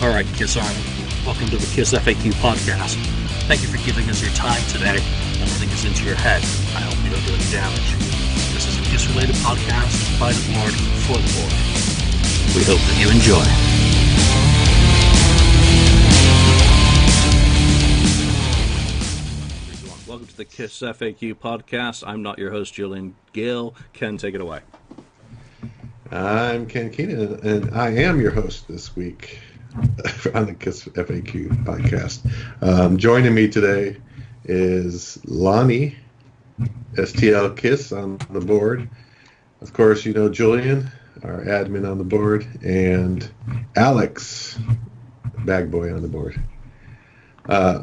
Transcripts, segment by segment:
All right, Kiss Army, welcome to the KissFAQ Podcast. Thank you for giving us your time today and letting us into your head. I hope you don't do any damage. This is a Kiss-related podcast by the board for the board. We hope that you enjoy. Welcome to the KissFAQ Podcast. I'm not your host, Julian. Gil, Ken, take it away. I'm Ken Keenan, and I am your host this week on the KissFAQ Podcast. Joining me today is Lonnie, STL Kiss on the board. Of course, you know Julian, our admin on the board, and Alex, bag boy on the board.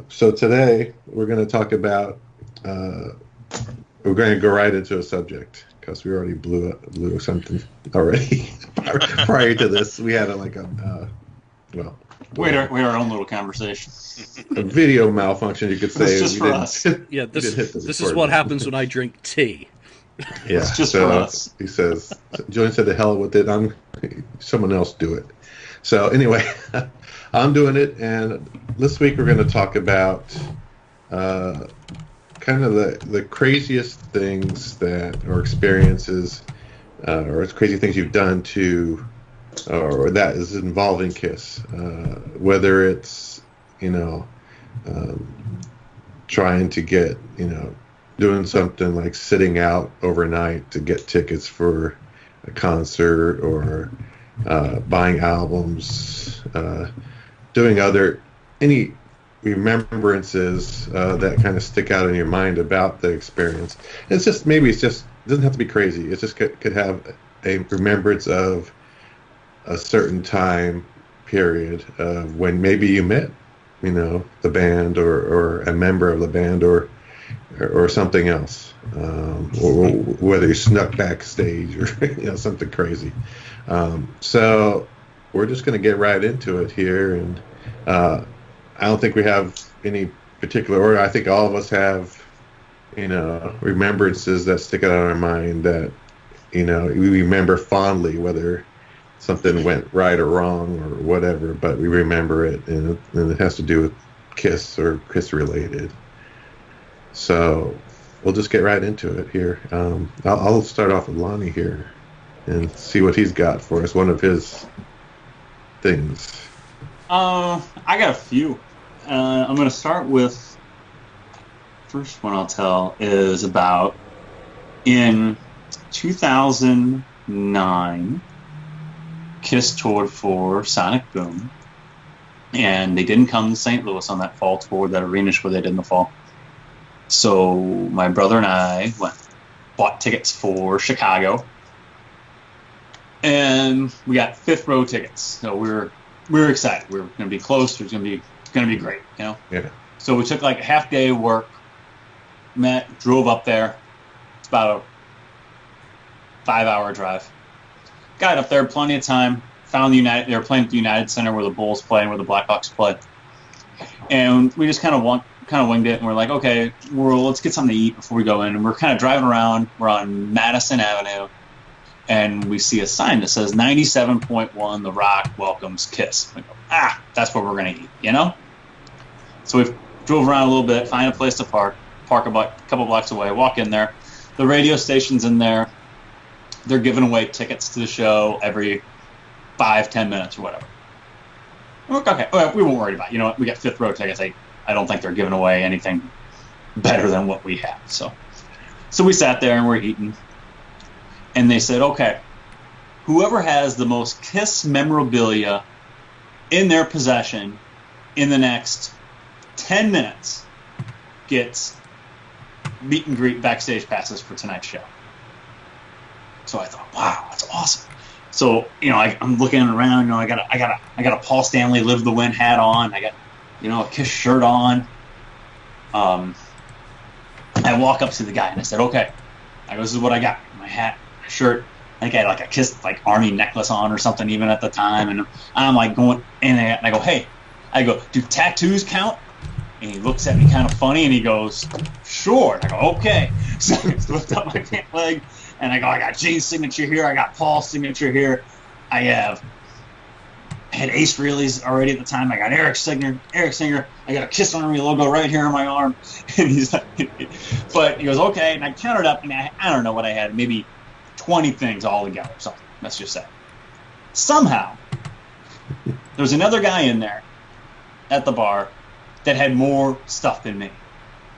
So today we're going to talk about, we're going to go right into a subject because we already blew something already. Prior to this, we had we had our own little conversation. A video malfunction, you could say. It's just for us. Yeah, this is what happens when I drink tea. Yeah, it's just for us. He says, Julian said, "The hell with it. Someone else do it." So anyway, I'm doing it, and this week we're going to talk about kind of the craziest things or experiences, or crazy things you've done to, or that is involving Kiss. Whether it's, trying to get, doing something like sitting out overnight to get tickets for a concert, or buying albums, doing any remembrances that kind of stick out in your mind about the experience. It doesn't have to be crazy. It just could have a remembrance of a certain time period of when maybe you met, the band or a member of the band or something else, or whether you snuck backstage or something crazy. So we're just going to get right into it here, and I don't think we have any particular order. I think all of us have, remembrances that stick out in our mind that, we remember fondly, whether something went right or wrong or whatever, but we remember it, and it has to do with Kiss or Kiss related. So we'll just get right into it here. I'll start off with Lonnie here and see what he's got for us, one of his things. I got a few. I'm going to start with, first one I'll tell is about in 2009, Kiss toured for Sonic Boom, and they didn't come to St. Louis on that fall tour, that arena show they did in the fall. So my brother and I bought tickets for Chicago, and we got fifth row tickets. So we were excited. We were going to be close. It was going to be great, Yeah. So we took like a half day of work, drove up there. It's about a 5-hour drive. Got up there, plenty of time. Found they were playing at the United Center where the Bulls play and where the Blackhawks play. And we just kind of winged it, and we're like, okay, let's get something to eat before we go in. And we're kind of driving around. We're on Madison Avenue, and we see a sign that says 97.1 The Rock welcomes Kiss. We go, that's where we're going to eat, So we drove around a little bit, find a place to park a couple blocks away, walk in there. The radio station's in there. They're giving away tickets to the show every 5-10 minutes or whatever. Okay, we won't worry about it. We got fifth row tickets. I don't think they're giving away anything better than what we have. So we sat there and we're eating. And they said, okay, whoever has the most Kiss memorabilia in their possession in the next 10 minutes gets meet and greet backstage passes for tonight's show. So I thought, wow, that's awesome. So, I'm looking around, I got a Paul Stanley Live the Win hat on. I got, a Kiss shirt on. I walk up to the guy and I said, okay. I go, this is what I got. My hat, my shirt. I think I had like a Kiss army necklace on or something even at the time. And I'm like going in there and I go, hey, do tattoos count? And he looks at me kind of funny and he goes, sure. And I go, okay. So I lift up my pant leg. And I go, I got Jane's signature here. I got Paul's signature here. I have I had Ace Frehley's already at the time. I got Eric Singer. I got a Kiss Army logo right here on my arm. And he's like, but he goes, okay. And I counted up, and I don't know what I had, maybe 20 things all together, something. Let's just say. Somehow, there was another guy in there at the bar that had more stuff than me.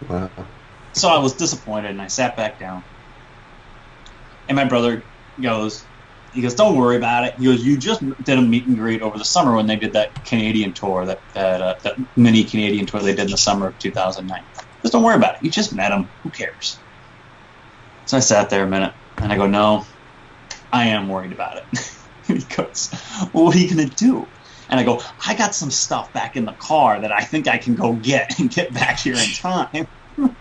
Wow. So I was disappointed, and I sat back down. And my brother goes, don't worry about it. He goes, you just did a meet and greet over the summer when they did that Canadian tour, that mini Canadian tour they did in the summer of 2009. Just don't worry about it. You just met him. Who cares? So I sat there a minute, and I go, no, I am worried about it. And he goes, well, what are you going to do? And I go, I got some stuff back in the car that I think I can go get and get back here in time. And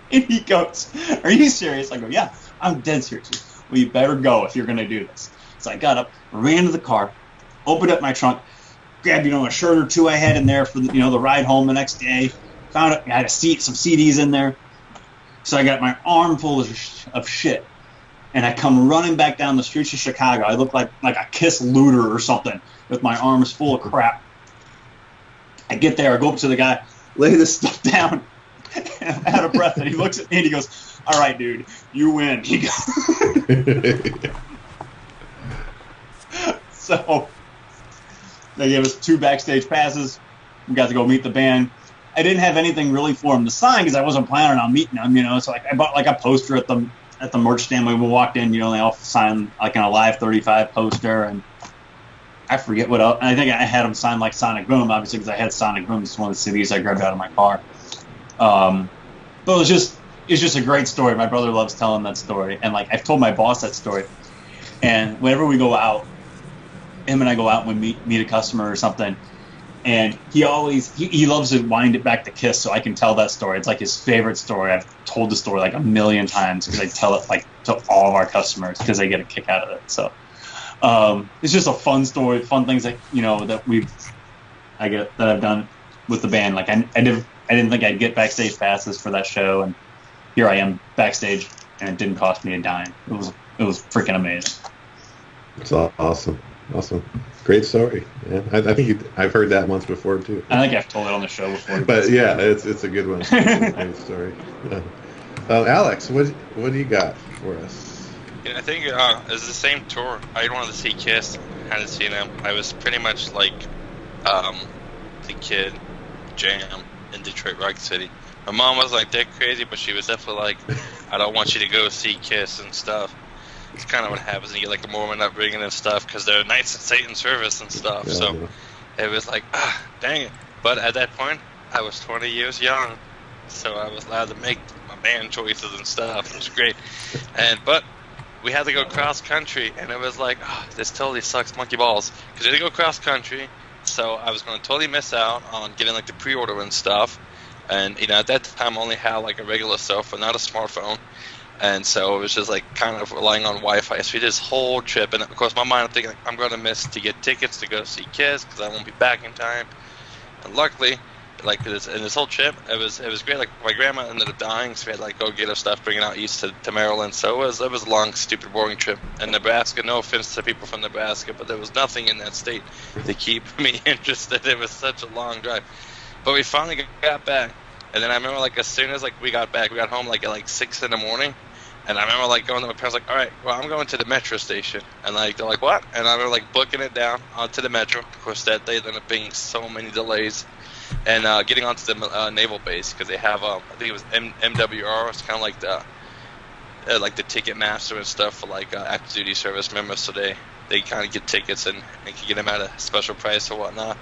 he goes, are you serious? I go, yeah, I'm dead serious. Well, you better go if you're going to do this. So I got up, ran to the car, opened up my trunk, grabbed, a shirt or two I had in there for the, the ride home the next day. Found it, I had some CDs in there. So I got my arm full of shit. And I come running back down the streets of Chicago. I look like a Kiss looter or something with my arms full of crap. I get there, I go up to the guy, lay this stuff down, and I'm out of breath. And he looks at me and he goes, all right, dude, you win. He goes, so they gave us 2 backstage passes. We got to go meet the band. I didn't have anything really for them to sign because I wasn't planning on meeting them, So I bought a poster at the merch stand when we walked in. They all signed in a Live 35 poster, and I forget what else. I think I had them sign Sonic Boom, obviously, because I had Sonic Boom. It's one of the CDs I grabbed out of my car. But it's just a great story. My brother loves telling that story, and I've told my boss that story. And whenever we go out, him and I go out when we meet a customer or something, and he loves to wind it back to Kiss, so I can tell that story. It's his favorite story. I've told the story a million times because I tell it to all of our customers because they get a kick out of it. So it's just a fun story, fun things that that I've done with the band. I didn't think I'd get backstage passes for that show, and here I am backstage, and it didn't cost me a dime. It was freaking amazing. It's awesome. Great story. Yeah, I think I've heard that once before too. I think I've told it on the show before. But yeah, it's a good one. It's a great story. Alex, what do you got for us? I think it's the same tour. I wanted to see Kiss. I hadn't seen them. I was pretty much like the kid Jam in Detroit Rock City. My mom was they're crazy, but she was definitely I don't want you to go see Kiss and stuff. It's kind of what happens when you get a Mormon upbringing and stuff, because they're Knights of Satan service and stuff. Yeah, so it was dang it. But at that point, I was 20 years young, so I was allowed to make my band choices and stuff. It was great. But we had to go cross country, and it was this totally sucks monkey balls, because we had to go cross country, so I was going to totally miss out on getting the pre-order and stuff. And at that time I only had a regular cell phone, not a smartphone. And so it was just kind of relying on Wi-Fi. So we did this whole trip, and of course my mind, I'm thinking I'm going to miss to get tickets to go see Kiss because I won't be back in time. And luckily, this whole trip, it was great. My grandma ended up dying, so we had to go get her stuff, bring it out east to Maryland. So it was a long, stupid, boring trip. And Nebraska, no offense to people from Nebraska, but there was nothing in that state to keep me interested. It was such a long drive. But we finally got back. And then I remember as soon as we got back, we got home at 6 in the morning. And I remember going to my parents all right, well, I'm going to the metro station. And they're what? And I remember booking it down onto the metro. Of course, that day ended up being so many delays. And getting onto the naval base, because they have I think it was MWR. It's kind of the ticket master and stuff for active duty service members. So they kind of get tickets and can get them at a special price or whatnot.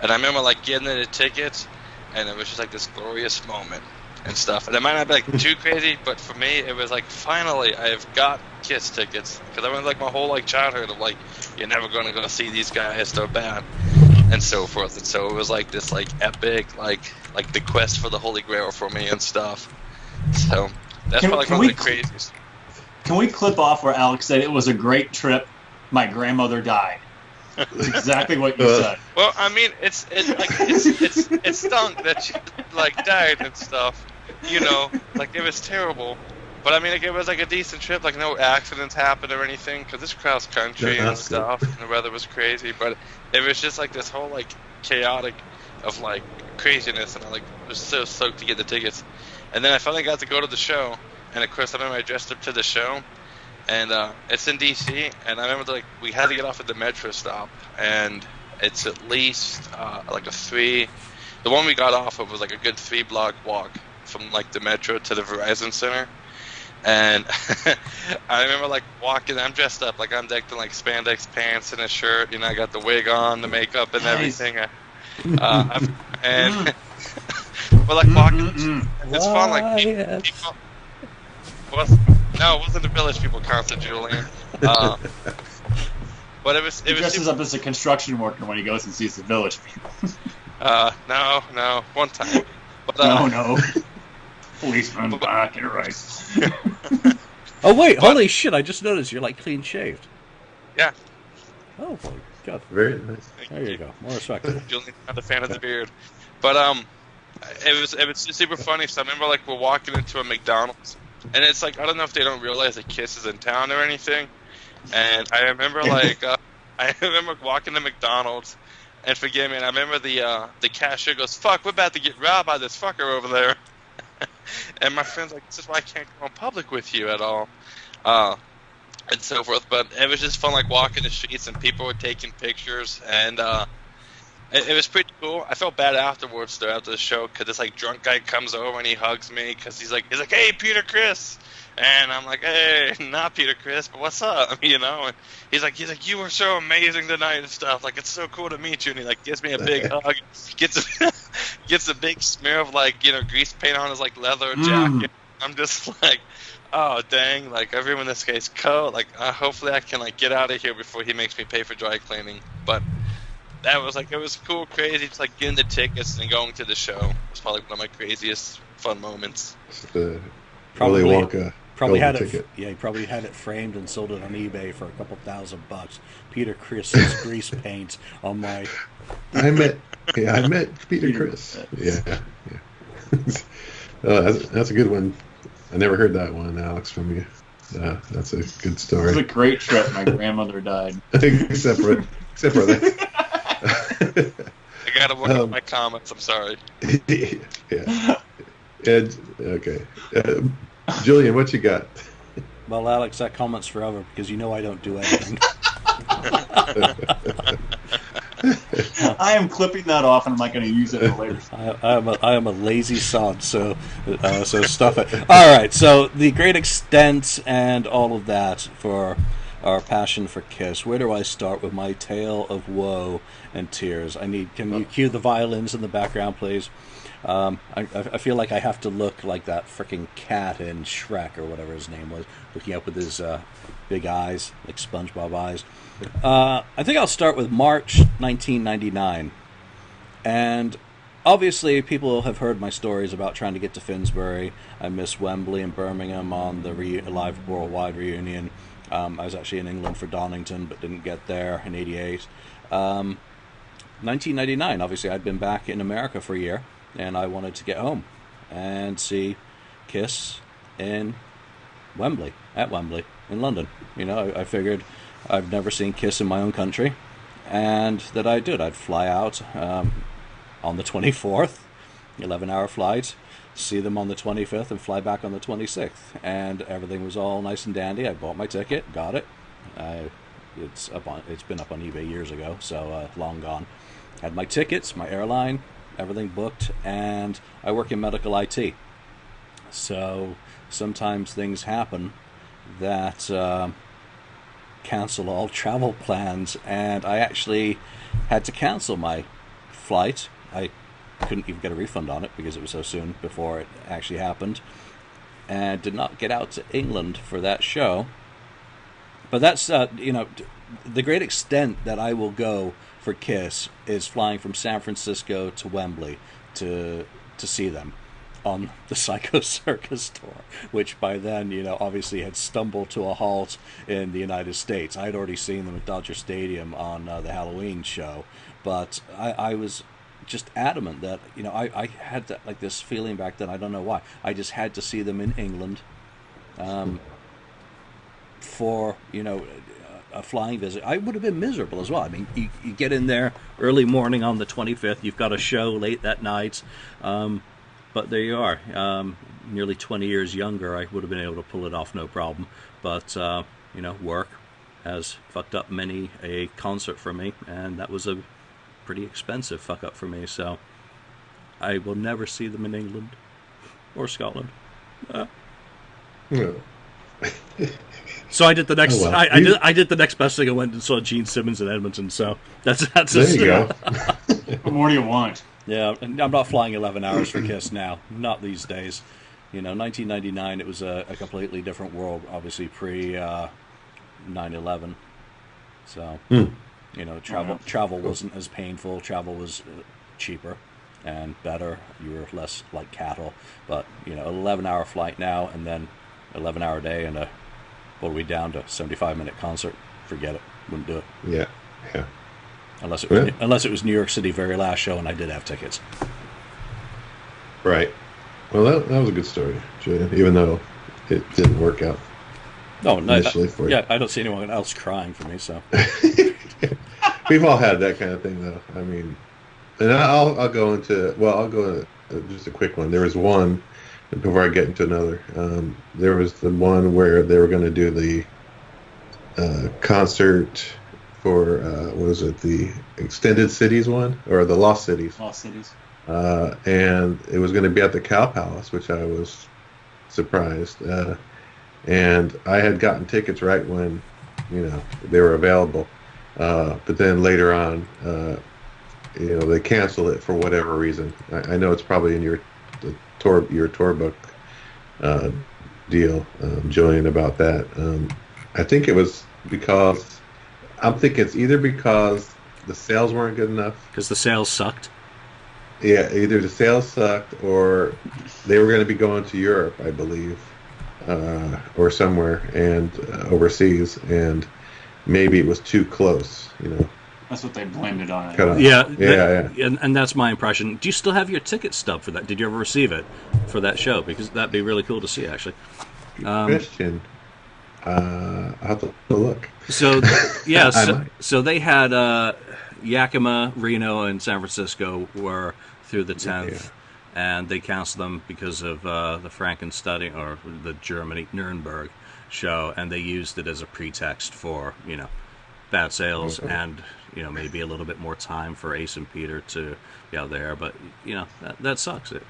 And I remember getting the tickets, and it was just this glorious moment and stuff. And it might not be too crazy, but for me it was finally I've got Kiss tickets, because I went my whole childhood of you're never going to go see these guys, they're bad and so forth. And so it was this epic the quest for the Holy Grail for me and stuff. So that's probably one of the craziest. Can we clip off where Alex said it was a great trip, my grandmother died? It's exactly what you said. Well, I mean, it stunk that she died and stuff. It was terrible. But I mean, like, it was like a decent trip. Like, no accidents happened or anything, because it's cross country and stuff, and the weather was crazy. But it was just like this whole like chaotic of like craziness, and I like was so stoked to get the tickets. And then I finally got to go to the show, and of course I remember I dressed up to the show, and it's in DC, and I remember like we had to get off at the metro stop, and it's at least like a 3. The one we got off of was like a good 3-block walk from like the metro to the Verizon Center. And I remember like walking, I'm dressed up, like I'm decked in like spandex pants and a shirt, I got the wig on, the makeup and everything. And we're like walking, it's fun, like people no, it wasn't the Village People concert, Julian. But it was dresses up as a construction worker when he goes and sees the Village People. No, one time. But, no. Policeman back, you're right. Oh wait, holy shit! I just noticed you're like clean shaved. Yeah. Oh my god. Very nice. There you go. More respectable. Julian's not a fan of the beard, but it was super funny. So I remember like we're walking into a McDonald's, and it's like I don't know if they don't realize that Kiss is in town or anything, and I remember like I remember walking to McDonald's, and forgive me, and I remember the cashier goes, "Fuck, we're about to get robbed by this fucker over there." And my friend's like, "This is why I can't go in public with you at all," and so forth. But it was just fun, like walking the streets, and people were taking pictures, and it was pretty cool. I felt bad afterwards, though, after the show, because this like drunk guy comes over and he hugs me, because he's like, "Hey, Peter Criss," and I'm like, "Hey, not Peter Criss, but what's up?" And he's like, "You were so amazing tonight and stuff. Like, it's so cool to meet you." And he like gives me a big hug, gets a big smear of like grease paint on his like leather jacket. I'm just like, oh dang, like I ruined this guy's coat. Like hopefully I can like get out of here before he makes me pay for dry cleaning. But that was like, it was cool, crazy, just like getting the tickets and going to the show. It was probably one of my craziest fun moments. The Willy Wonka. Probably had ticket. He probably had it framed and sold it on eBay for a couple $1,000. Peter Criss's grease paint on my. I met Peter Criss. Yeah. Oh, that's a good one. I never heard that one, Alex, from you. That's a good story. It was a great trip. My grandmother died. except for that. I gotta work on my comments. I'm sorry. Yeah. Okay. Julian, what you got? Well, Alex, that comment's forever because I don't do anything. I am clipping that off, and I'm not going to use it later. I am a lazy sod, so stuff it. All right, so the great extent and all of that for our passion for Kiss. Where do I start with my tale of woe and tears? Can you cue the violins in the background, please? I feel like I have to look like that freaking cat in Shrek or whatever his name was, looking up with his big eyes, like SpongeBob eyes. I think I'll start with March 1999. And obviously people have heard my stories about trying to get to Finsbury. I missed Wembley and Birmingham on the Live Worldwide reunion. I was actually in England for Donington, but didn't get there in '88. 1999, obviously I'd been back in America for a year, and I wanted to get home and see Kiss in Wembley, in London. I figured I've never seen Kiss in my own country, and that I'd fly out on the 24th, 11-hour flight, see them on the 25th, and fly back on the 26th. And everything was all nice and dandy. I bought my ticket, got it. It's been up on eBay years ago, so long gone. Had my tickets, my airline, everything booked, and I work in medical IT. So sometimes things happen that cancel all travel plans, and I actually had to cancel my flight. I couldn't even get a refund on it because it was so soon before it actually happened, and did not get out to England for that show. But that's the great extent that I will go for Kiss is flying from San Francisco to Wembley to see them on the Psycho Circus tour, which by then, obviously had stumbled to a halt in the United States. I had already seen them at Dodger Stadium on the Halloween show, but I was just adamant that, I had this feeling back then, I don't know why, I just had to see them in England. for, a flying visit. I would have been miserable as well. I mean, you get in there early morning on the 25th, you've got a show late that night, but there you are. Nearly 20 years younger, I would have been able to pull it off no problem. But, work has fucked up many a concert for me, and that was a pretty expensive fuck up for me, so I will never see them in England or Scotland. No. So I did the next. Oh, well. I did the next best thing. I went and saw Gene Simmons in Edmonton. So that's there you go. What more do you want? Yeah, and I'm not flying 11 hours for KISS now. Not these days. 1999. It was a completely different world. Obviously pre 9/11. So travel wasn't as painful. Travel was cheaper and better. You were less like cattle. But 11-hour flight now, and then 11-hour day, and what are we down to? 75-minute concert. Forget it. Wouldn't do it. Yeah. Unless it was New York City very last show, and I did have tickets. Right. Well, that was a good story, Julian, even though it didn't work out. Initially for you. Yeah, I don't see anyone else crying for me. So we've all had that kind of thing, though. I mean, and I'll go into just a quick one. There was one. Before I get into another, there was the one where they were going to do the concert for, what was it, the Extended Cities one? Or the Lost Cities? Lost Cities. And it was going to be at the Cow Palace, which I was surprised. And I had gotten tickets right when, they were available. But then later on, they canceled it for whatever reason. I know it's probably in your tour book deal, Julian, about that. I think it was because it's either because the sales weren't good enough. Because the sales sucked. Yeah, either the sales sucked or they were going to be going to Europe, I believe, or somewhere and overseas, and maybe it was too close. That's what they blamed it on. Yeah. Yeah. And that's my impression. Do you still have your ticket stub for that? Did you ever receive it for that show? Because that'd be really cool to see, actually. Question. I'll have to look. So, yeah, so they had Yakima, Reno, and San Francisco were through the 10th, and they canceled them because of the Frankenstein, or the Germany Nuremberg show, and they used it as a pretext for, bad sales and maybe a little bit more time for Ace and Peter to be out there, but that sucks. It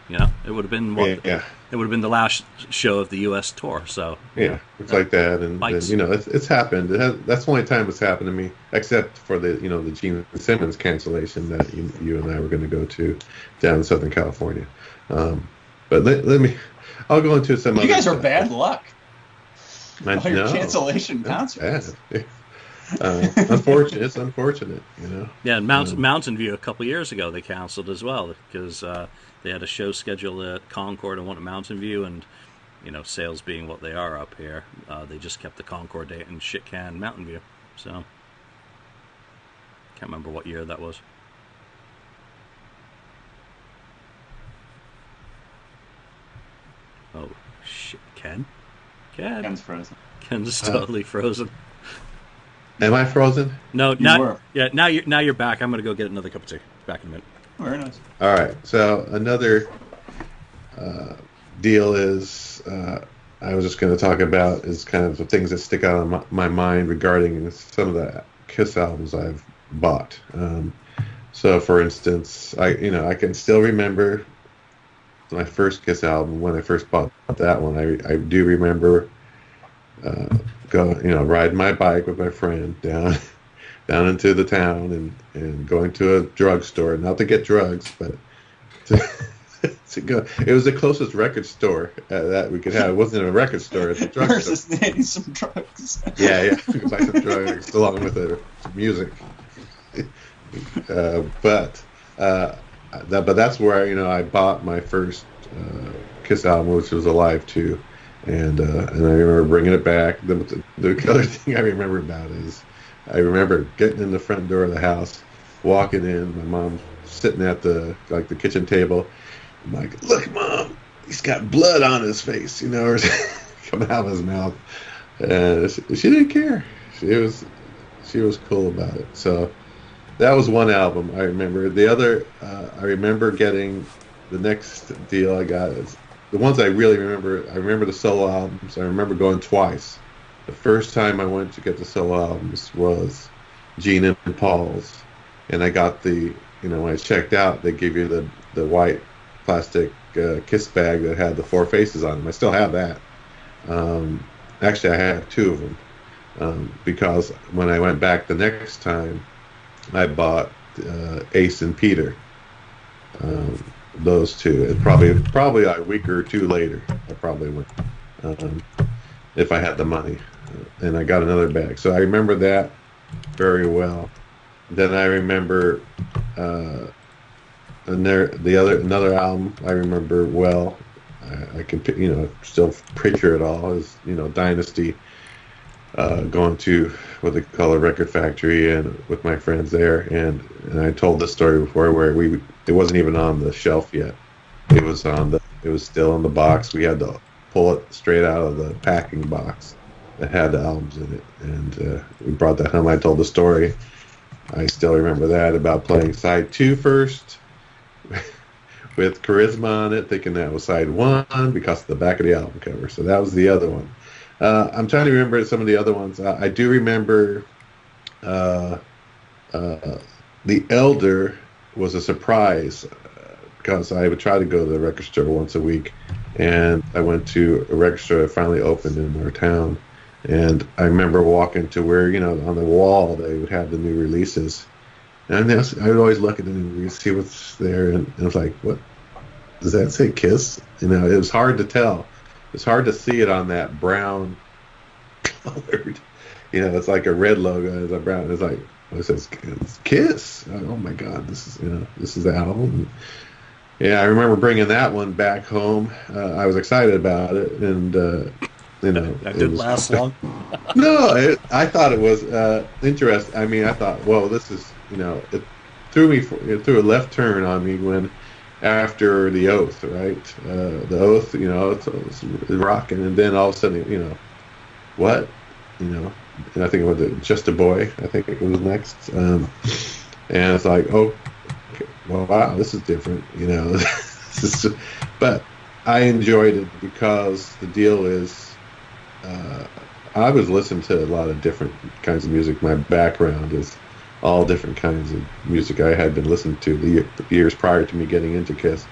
would have been it would have been the last show of the U.S. tour. So it's like that, and it's happened. That's the only time it's happened to me, except for the the Gene Simmons cancellation that you and I were going to go to down in Southern California. But I'll go into some. You guys are bad luck. All your cancellation concerts. Unfortunate. It's unfortunate, Yeah, and Mountain View a couple years ago they canceled as well because they had a show scheduled at Concord and one at Mountain View, and sales being what they are up here, they just kept the Concord date and shit canned Mountain View. So can't remember what year that was. Oh shit, Ken. Ken's frozen. Ken's totally frozen. Am I frozen? No, now you're back. I'm gonna go get another cup of tea. Back in a minute. Very nice. All right. So another deal is I was just going to talk about is kind of the things that stick out in my mind regarding some of the KISS albums I've bought. So, for instance, I can still remember my first KISS album when I first bought that one. I do remember riding my bike with my friend down into the town and going to a drugstore, not to get drugs, but to go. It was the closest record store that we could have. It wasn't a record store; it's a drugstore. Versus needing some drugs. Yeah, buy some drugs along with some music. But that's where I bought my first KISS album, which was Alive 2. And I remember bringing it back. The other thing I remember about is I remember getting in the front door of the house, walking in. My mom sitting at the kitchen table. I'm like, "Look, Mom, he's got blood on his face," or coming out of his mouth. And she didn't care. She was cool about it. So that was one album I remember. The other, I remember getting the next deal I got. Is the ones I really remember. I remember the solo albums. I remember going twice. The first time I went to get the solo albums was Gene and Paul's, and I got the, when I checked out, they give you the white plastic Kiss bag that had the 4 faces on them. I still have that. Actually, I have 2 of them because when I went back the next time, I bought Ace and Peter. Those 2. And probably a week or 2 later, I probably went if I had the money. And I got another bag. So I remember that very well. Then I remember another album I remember well. I can still picture it all as Dynasty, going to what they call a record factory and with my friends there, and I told this story before where it wasn't even on the shelf yet. It was still in the box. We had to pull it straight out of the packing box that had the albums in it, and we brought that home. I told the story. I still remember that about playing side 2 first with Charisma on it, thinking that was side 1 because of the back of the album cover. So that was the other one. I'm trying to remember some of the other ones. I do remember The Elder was a surprise because I would try to go to the record store once a week, and I went to a record store that finally opened in our town. And I remember walking to where, on the wall they would have the new releases. And I would always look at the new release, see what's there, and I was like, what? Does that say Kiss? It was hard to tell. It's hard to see it on that brown colored. It's like a red logo. It's a brown. It's like, it says it's Kiss. Oh my God, this is the album. Yeah, I remember bringing that one back home. I was excited about it, and that didn't last long. No, I thought it was interesting. I mean, I thought, well, this is, it threw a left turn on me when after The Oath, right? The Oath, it's rocking, and then all of a sudden, what? And I think it was Just a Boy. I think it was next, and it's like, oh, okay, well, wow, this is different, but I enjoyed it because the deal is, I was listening to a lot of different kinds of music. My background is all different kinds of music I had been listening to the years prior to me getting into Kiss.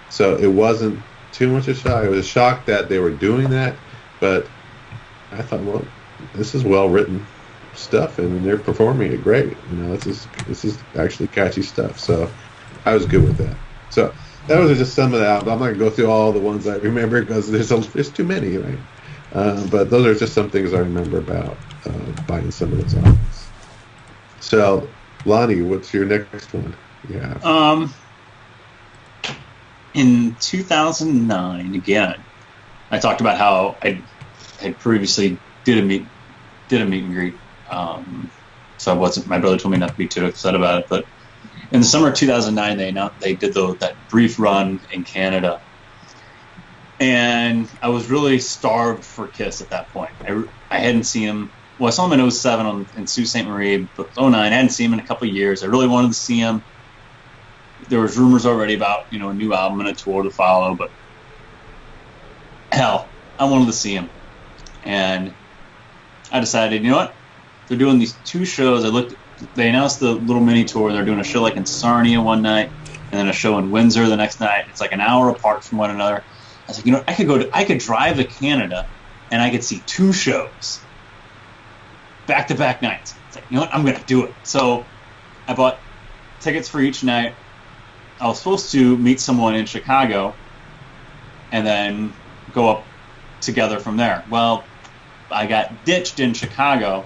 So it wasn't too much a shock. I was shocked that they were doing that, but I thought, well, this is well-written stuff, and they're performing it great. This is actually catchy stuff. So I was good with that. So that was just some of the albums. I'm not going to go through all the ones I remember because there's too many, right? But those are just some things I remember about buying some of those albums. So, Lonnie, what's your next one? Yeah. In 2009, again, I talked about how I had previously did a meet and greet. So I wasn't. My brother told me not to be too upset about it. But in the summer of 2009, they did that brief run in Canada. And I was really starved for Kiss at that point. I hadn't seen him. Well, I saw him in 07 in Sault Ste. Marie, but 09, I hadn't seen him in a couple of years. I really wanted to see him. There was rumors already about, a new album and a tour to follow, but hell, I wanted to see him. And I decided, you know what? They're doing these 2 shows. They announced the little mini tour. They're doing a show like in Sarnia one night, and then a show in Windsor the next night. It's like an hour apart from one another. I was like, I could drive to Canada, and I could see 2 shows, back-to-back nights. It's like, I'm going to do it. So I bought tickets for each night. I was supposed to meet someone in Chicago, and then go up together from there. Well, I got ditched in Chicago,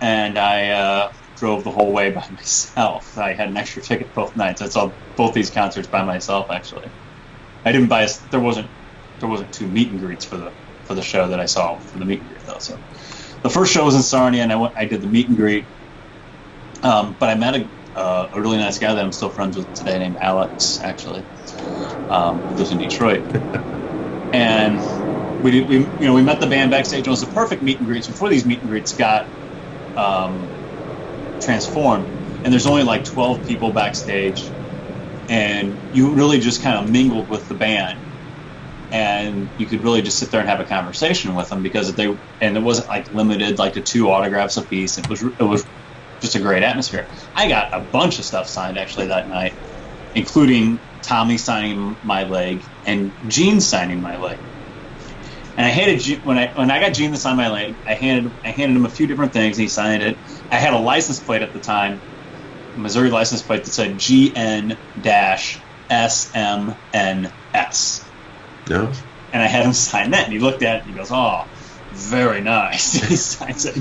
and I drove the whole way by myself. I had an extra ticket both nights. I saw both these concerts by myself, actually. I didn't buy there wasn't 2 meet and greets for the show that I saw for the meet and greet though. So the first show was in Sarnia, and I did the meet and greet. But I met a really nice guy that I'm still friends with today named Alex, actually, who lives in Detroit. And we met the band backstage. It was a perfect meet and greet. So before these meet and greets got transformed, and there's only like 12 people backstage, and you really just kind of mingled with the band, and you could really just sit there and have a conversation with them because it wasn't like limited like to 2 autographs a piece. It was just a great atmosphere. I got a bunch of stuff signed actually that night, including Tommy signing my leg and Gene signing my leg. And I handed when I got Gene to sign my leg, I handed him a few different things, and he signed it. I had a license plate at the time, a Missouri license plate that said GN-SMNS. No. And I had him sign that, and he looked at it, and he goes, "Oh, very nice." He signs it,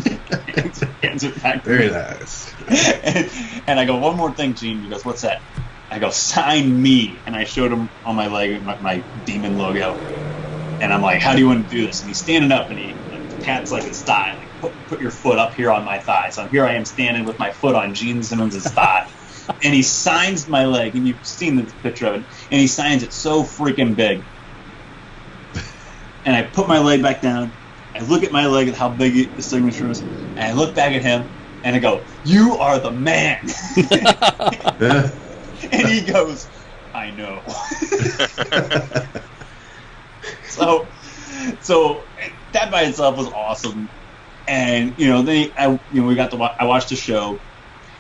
hands it back to me. Very nice. And I go, "One more thing, Gene." He goes, "What's that?" I go, "Sign me." And I showed him on my leg my demon logo. And I'm like, "How do you want to do this?" And he's standing up, and he pats like his thigh. Like, put your foot up here on my thigh. So here I am standing with my foot on Gene Simmons' thigh. And he signs my leg, and you've seen the picture of it. And he signs it so freaking big. And I put my leg back down. I look at my leg at how big the signature is. And I look back at him, and I go, "You are the man." And he goes, "I know." So that by itself was awesome, and then I watched the show,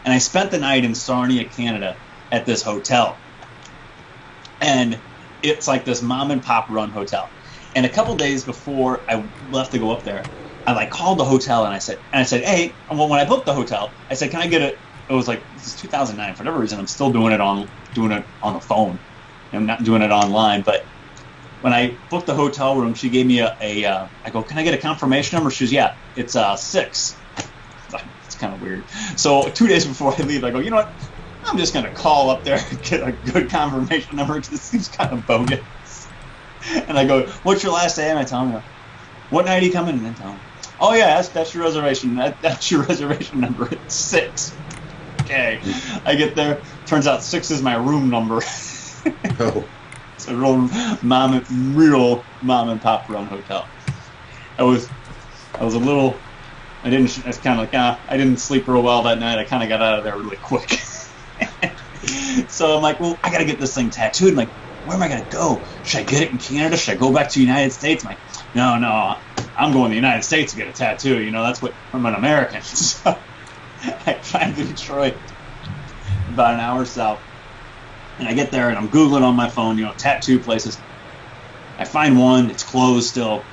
and I spent the night in Sarnia, Canada, at this hotel, and it's like this mom and pop run hotel. And a couple days before I left to go up there, I like called the hotel and I said, "Hey," when I booked the hotel, I said, "Can I get it?" It was like this is 2009 for whatever reason. I'm still doing it on the phone. I'm not doing it online, but. When I booked the hotel room, she gave me I go, "Can I get a confirmation number?" She goes, "Yeah, it's 6. It's kind of weird. So 2 days before I leave, I go, "You know what? I'm just going to call up there and get a good confirmation number because this seems kind of bogus." And I go, "What's your last day?" And I tell him, "What night are you coming?" And I tell him, "Oh, yeah, that's your reservation. That's your reservation number. It's 6. Okay. I get there. Turns out 6 is my room number. Oh. It's a real mom and pop run hotel. I was a little. I didn't sleep real well that night. I kind of got out of there really quick. So I'm like, "Well, I got to get this thing tattooed." I'm like, "Where am I going to go? Should I get it in Canada? Should I go back to the United States?" I'm like, No, I'm going to the United States to get a tattoo. That's what I'm an American. So I drive to Detroit, about an hour south. And I get there and I'm Googling on my phone, tattoo places. I find one, it's closed still.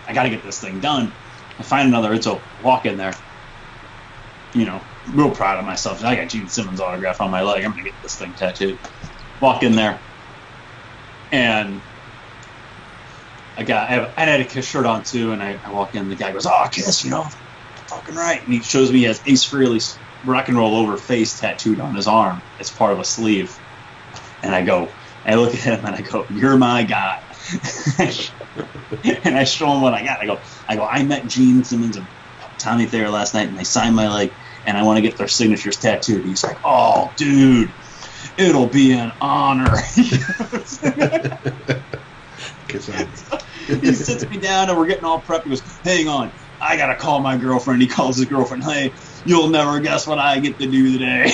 I got to get this thing done. I find another, it's a walk in there. Real proud of myself. I got Gene Simmons' autograph on my leg. I'm going to get this thing tattooed. Walk in there. And I had a KISS shirt on too. And I walk in, the guy goes, "Oh, KISS, fucking right." And he shows me he has Ace Frehley's Rock and Roll Over face tattooed on his arm as part of a sleeve. And I look at him and I go, "You're my guy." And I show him what I got. I go, "I met Gene Simmons and Tommy Thayer last night, and they signed my leg, and I want to get their signatures tattooed." He's like, "Oh, dude, it'll be an honor." He sits me down, and we're getting all prepped. He goes, "Hang on, I got to call my girlfriend." He calls his girlfriend. "Hey, you'll never guess what I get to do today."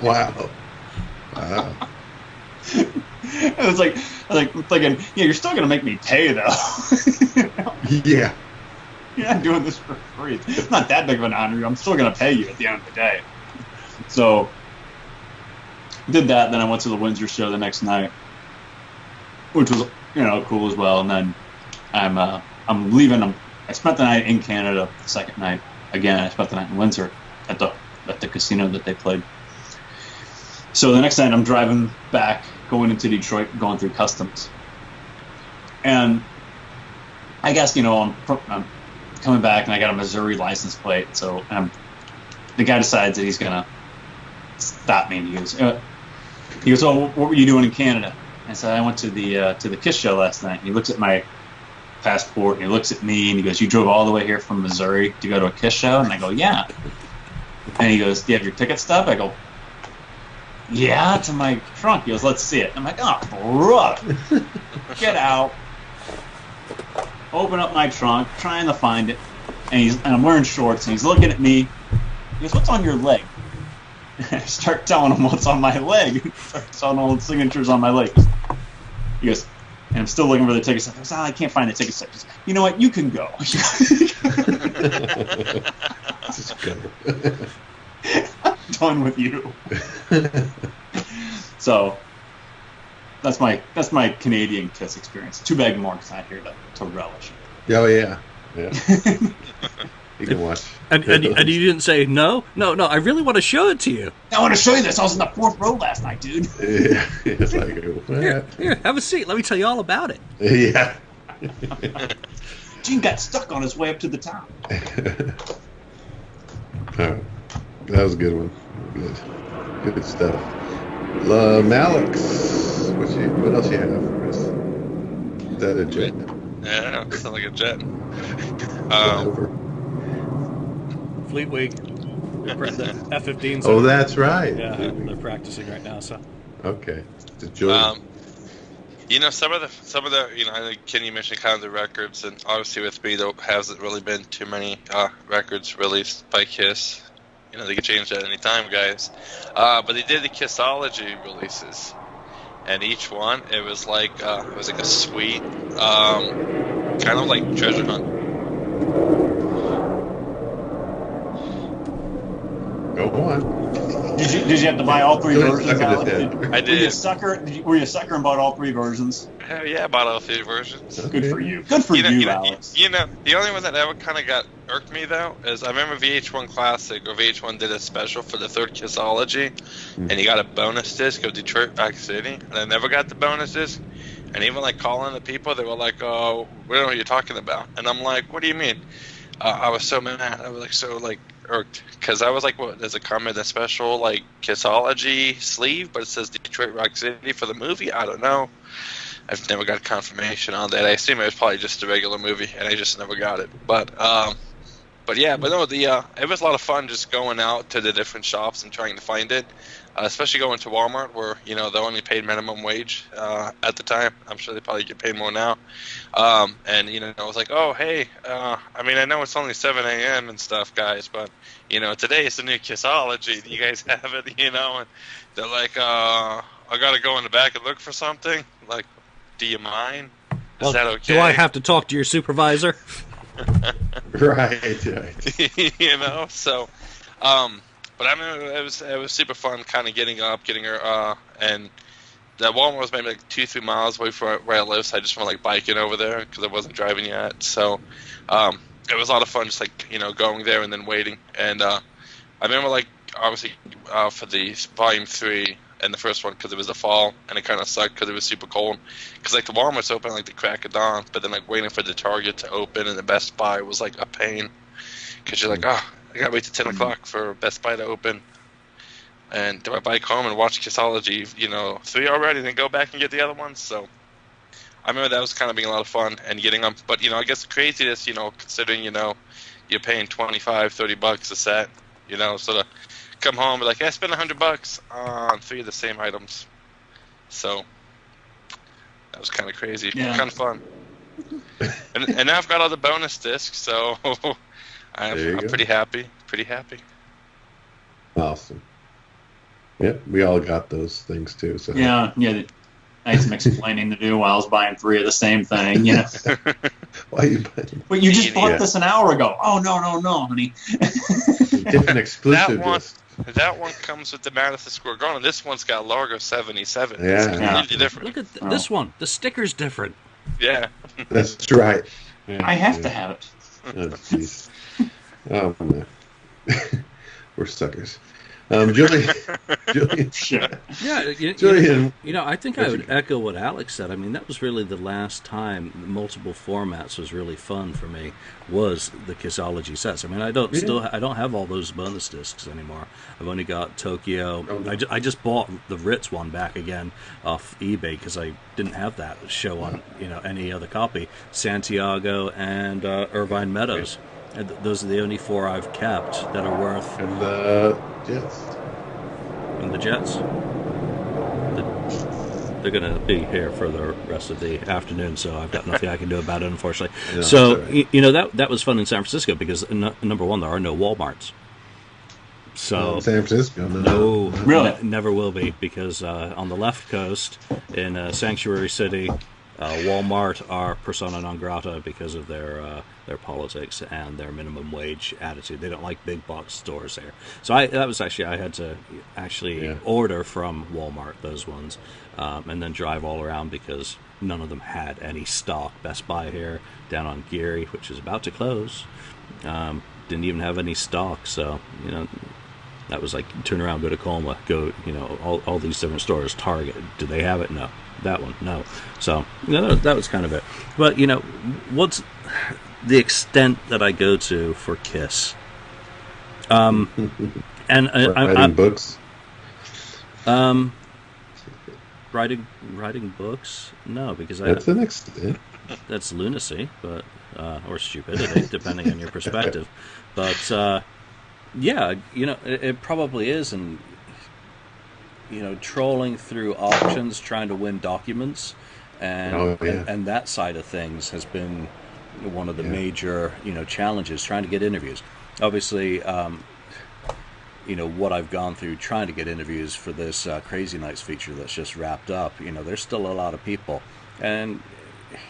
Wow. I was like thinking, "Yeah, you're still going to make me pay, though." Yeah. You're not doing this for free. It's not that big of an honor. I'm still going to pay you at the end of the day. So, did that. Then I went to the Windsor show the next night, which was, cool as well. And then I'm leaving. I spent the night in Canada the second night. Again, I spent the night in Windsor at the casino that they played. So the next night I'm driving back, going into Detroit, going through customs. And I guess, I'm coming back and I got a Missouri license plate. So the guy decides that he's going to stop me. And he goes, "Oh, what were you doing in Canada?" I said, "I went to the KISS show last night." And he looks at my passport and he looks at me and he goes, "You drove all the way here from Missouri to go to a KISS show?" And I go, "Yeah." And he goes, "Do you have your ticket stub?" I go, "Yeah," to my trunk. He goes, "Let's see it." I'm like, "Oh, bro, get out." open up my trunk, trying to find it, and I'm wearing shorts, and he's looking at me. He goes, "What's on your leg?" And I start telling him what's on my leg. Start telling all the signatures on my leg. He goes, and I'm still looking for the ticket stub. I goes, I can't find the ticket stub. You know what? You can go. Just go. I'm done with you. So that's my Canadian Kiss experience. Too bad Mark's not here to relish it. Oh yeah. You can watch. And you didn't say no. I really want to show it to you. I want to show you this. I was in the 4th row last night, dude. Yeah. It's like, here, have a seat. Let me tell you all about it. Yeah. Gene got stuck on his way up to the top. Oh, that was a good one. Good stuff. Malix, what else you have for us? Is that a jet? Yeah, it sounds like a jet. Over. Fleet Week. The F-15s. Oh, that's right. Yeah, they're practicing right now. So. Okay. Julian. Some of the, I think Kenny mentioned kind of the records, and obviously with me, there hasn't really been too many records released by Kiss. They could change that at any time, guys. But they did the KISSology releases, and each one, it was like a sweet, kind of like treasure hunt. Go on. Did you have to buy all 3 versions? I did. Were you a sucker and bought all 3 versions? Hell yeah, I bought all 3 versions. Okay. Good for you. Good for you, Alex. The only one that ever kind of irked me though is I remember VH1 Classic or VH1 did a special for the 3rd KISSology, and you got a bonus disc of Detroit Rock City, and I never got the bonus disc. And even like calling the people, they were like, "Oh, we don't know what you're talking about." And I'm like, "What do you mean?" I was so mad. I was like so like irked because I was like, "What? Does it come in a special like KISSology sleeve, but it says Detroit Rock City for the movie?" I don't know. I've never got confirmation on that. I assume it was probably just a regular movie, and I just never got it. But no, it was a lot of fun just going out to the different shops and trying to find it, especially going to Walmart where, they only paid minimum wage at the time. I'm sure they probably get paid more now. And, I was like, oh, hey, I know it's only 7 a.m. and stuff, guys, but, today is the new KISSology. Do you guys have it, And they're like, I got to go in the back and look for something. Like, do you mind? Is that okay? Do I have to talk to your supervisor? Right. So, but it was super fun kind of getting her, and that Walmart was maybe like 2-3 miles away from where I live, so I just went like biking over there because I wasn't driving yet. So, it was a lot of fun just like, going there and then waiting. And, I remember like, obviously, for the volume 3, and the first one because it was the fall and it kind of sucked because it was super cold because like the Walmart's open like the crack of dawn, but then like waiting for the Target to open and the Best Buy was like a pain because you're like, I gotta wait till 10 o'clock for Best Buy to open, and do I bike home and watch KISSology 3 already and then go back and get the other ones? So I remember that was kind of being a lot of fun and getting them, but I guess the craziness considering you're paying $25-$30 a set, so to come home and be like, I spent $100 on 3 of the same items. So that was kind of crazy. Yeah. Kind of fun. and now I've got all the bonus discs, so I'm pretty happy. Awesome. Yep, we all got those things too. So yeah. I had some explaining to do while I was buying 3 of the same thing. Why are you buying? Well, you just bought this an hour ago. Oh no, honey. Different exclusive. That one comes with the Madison Square Garden. This one's got Largo 77. Yeah. It's completely different. Look at this one. The sticker's different. Yeah. That's right. Yeah. I have to have it. Oh, jeez. Oh, no. We're suckers. Julian. Sure. Yeah, Julian. I think I would echo what Alex said. I mean, that was really the last time multiple formats was really fun for me, was the KISSology sets. I mean, I don't have all those bonus discs anymore. I've only got Tokyo. Oh, no. I just bought the Ritz one back again off eBay because I didn't have that show on any other copy. Santiago and Irvine Meadows. Okay. And those are the only 4 I've kept that are worth. And the Jets. And the Jets. they're gonna be here for the rest of the afternoon, so I've got nothing I can do about it, unfortunately. No, so right. that was fun in San Francisco because number one, there are no Walmarts. So San Francisco, no, really, never will be, because on the left coast in Sanctuary City, Walmart are persona non grata because of their politics and their minimum wage attitude. They don't like big box stores there. So I had to order from Walmart, those ones, and then drive all around because none of them had any stock. Best Buy here down on Geary, which is about to close, didn't even have any stock. So that was like turn around, go to Colma, go all these different stores. Target, do they have it? No. That one, no. So that was kind of it. But what's the extent that I go to for Kiss? And writing books. Writing books? No, because that's an extent. That's lunacy, but or stupidity, depending on your perspective. But yeah, it probably is, and trolling through auctions, trying to win documents, and that side of things has been one of the major challenges. Trying to get interviews. Obviously, what I've gone through trying to get interviews for this Crazy Nights feature that's just wrapped up. There's still a lot of people, and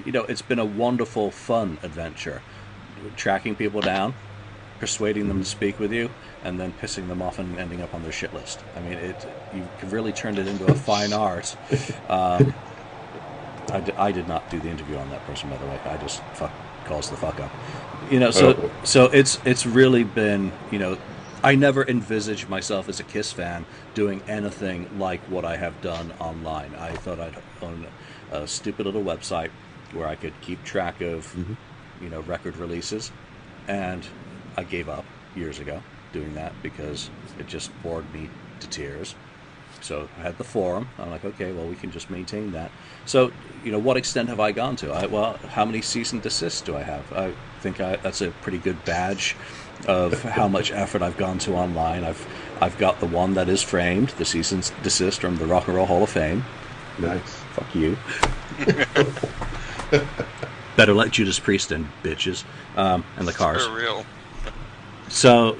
it's been a wonderful, fun adventure, tracking people down, persuading them to speak with you, and then pissing them off and ending up on their shit list. I mean, you've really turned it into a fine art. I did not do the interview on that person, by the way. I just calls the fuck up. So it's really been, I never envisaged myself as a Kiss fan doing anything like what I have done online. I thought I'd own a stupid little website where I could keep track of, record releases, and I gave up years ago doing that because it just bored me to tears. So I had the forum. I'm like, okay, well, we can just maintain that. So, what extent have I gone to? How many cease and desists do I have? I think that's a pretty good badge of how much effort I've gone to online. I've got the one that is framed, the cease and desist from the Rock and Roll Hall of Fame. Nice. Fuck you. Better let Judas Priest in, bitches. And the Cars. For real. So,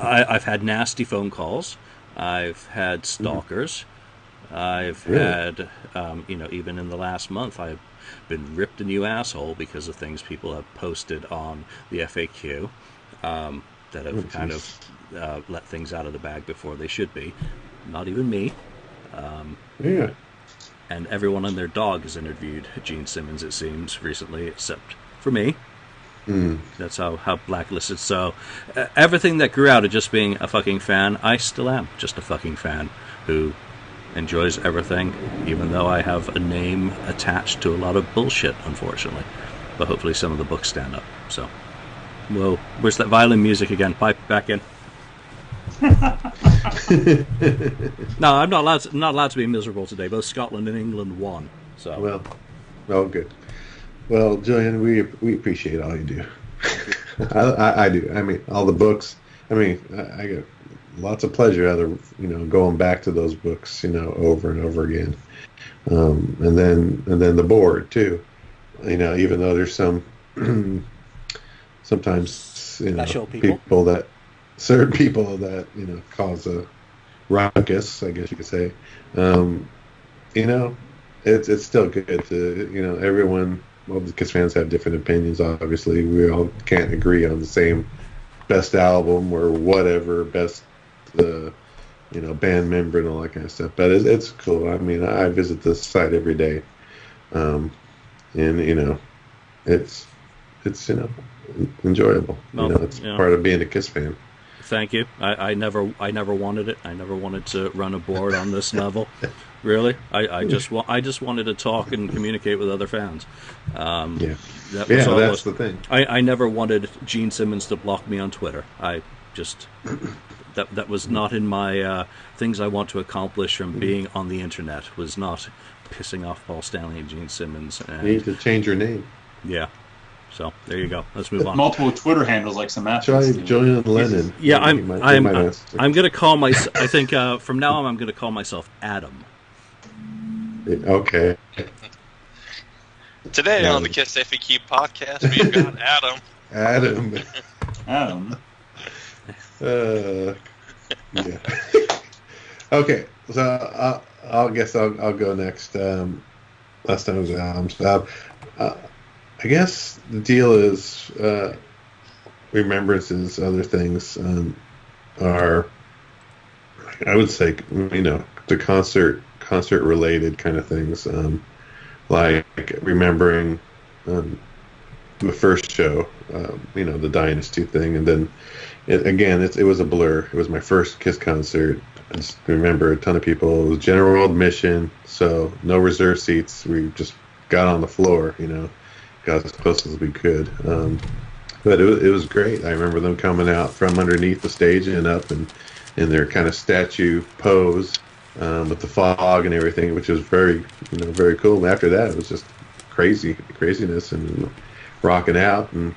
I've had nasty phone calls. I've had stalkers. I've had, even in the last month, I've been ripped a new asshole because of things people have posted on the FAQ that have kind of let things out of the bag before they should be. Not even me. And everyone and their dog has interviewed Gene Simmons, it seems, recently, except for me. That's how blacklisted. So everything that grew out of just being a fucking fan, I still am just a fucking fan who enjoys everything, even though I have a name attached to a lot of bullshit, unfortunately. But hopefully some of the books stand up. So, whoa, where's that violin music again? Pipe back in. No, I'm not allowed to be miserable today. Both Scotland and England won. So well, good. Well, Julian, we appreciate all you do. I do. I mean, all the books. I mean, I get lots of pleasure out of going back to those books, over and over again. And then the board too. Even though there's some sometimes special certain people that cause a ruckus, I guess you could say. It's still good to everyone. Well, the Kiss fans have different opinions. Obviously, we all can't agree on the same best album or whatever, best band member and all that kind of stuff. But it's cool. I mean, I visit this site every day, and it's enjoyable. Well, it's part of being a Kiss fan. Thank you. I never wanted it. I never wanted to run a board on this level. Really, I just wanted to talk and communicate with other fans. That's the thing. I never wanted Gene Simmons to block me on Twitter. I just that was not in my things I want to accomplish from being on the internet. Was not pissing off Paul Stanley and Gene Simmons. And, you need to change your name. Yeah. So there you go. Let's move on. Multiple Twitter handles like some Try Julian Lennon. Yeah, I'm going to call myself. I think from now on I'm going to call myself Adam. Okay. Today on the KissFAQ podcast, we've got Adam. Adam. Yeah. Okay, so I'll guess I'll go next. Last time was Adam's. I guess the deal is remembrances, other things are, I would say, the concert related kind of things, like remembering the first show, the Dynasty thing, and then it was a blur. It was my first Kiss concert. I just remember a ton of people. It was general admission, so no reserve seats. We just got on the floor, got as close as we could. But it was great. I remember them coming out from underneath the stage and up in their kind of statue pose with the fog and everything, which was very, very cool. And after that, it was just craziness and rocking out. And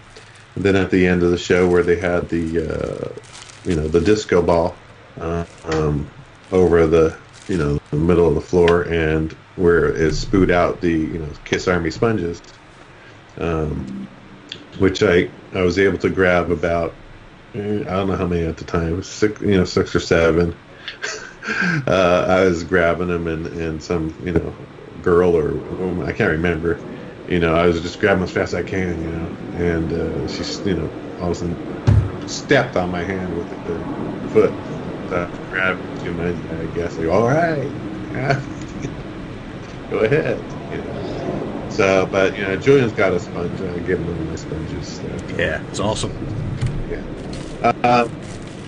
then at the end of the show, where they had the disco ball over the middle of the floor, and where it spewed out the Kiss Army sponges, which I was able to grab about, I don't know how many at the time, 6 or 7. I was grabbing them, and some girl or woman, I can't remember, I was just grabbing as fast as I can, and she all of a sudden stepped on my hand with the foot. So I grabbed too much, I guess. Like, all right, go ahead. So, but Julian's got a sponge. I gave him one of my sponges. So. Yeah, it's awesome. Yeah,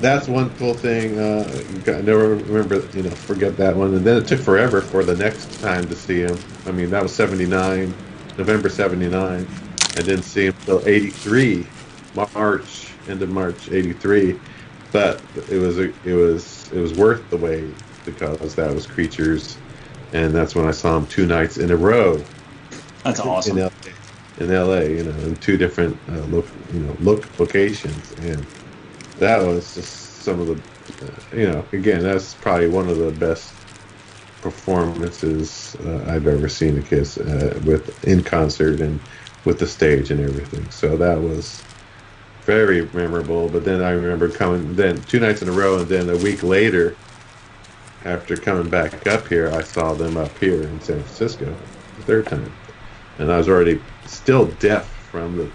that's one cool thing. I never remember, forget that one. And then it took forever for the next time to see him. I mean, that was '79, November '79. I didn't see him until '83, end of March '83. But it was worth the wait, because that was Creatures, and that's when I saw him 2 nights in a row. That's awesome. In LA, in 2 different locations, and that was just some of the, again, that's probably one of the best performances I've ever seen a Kiss in concert and with the stage and everything. So that was very memorable. But then I remember coming 2 nights in a row, and then a week later, after coming back up here, I saw them up here in San Francisco the 3rd time. And I was already still deaf from the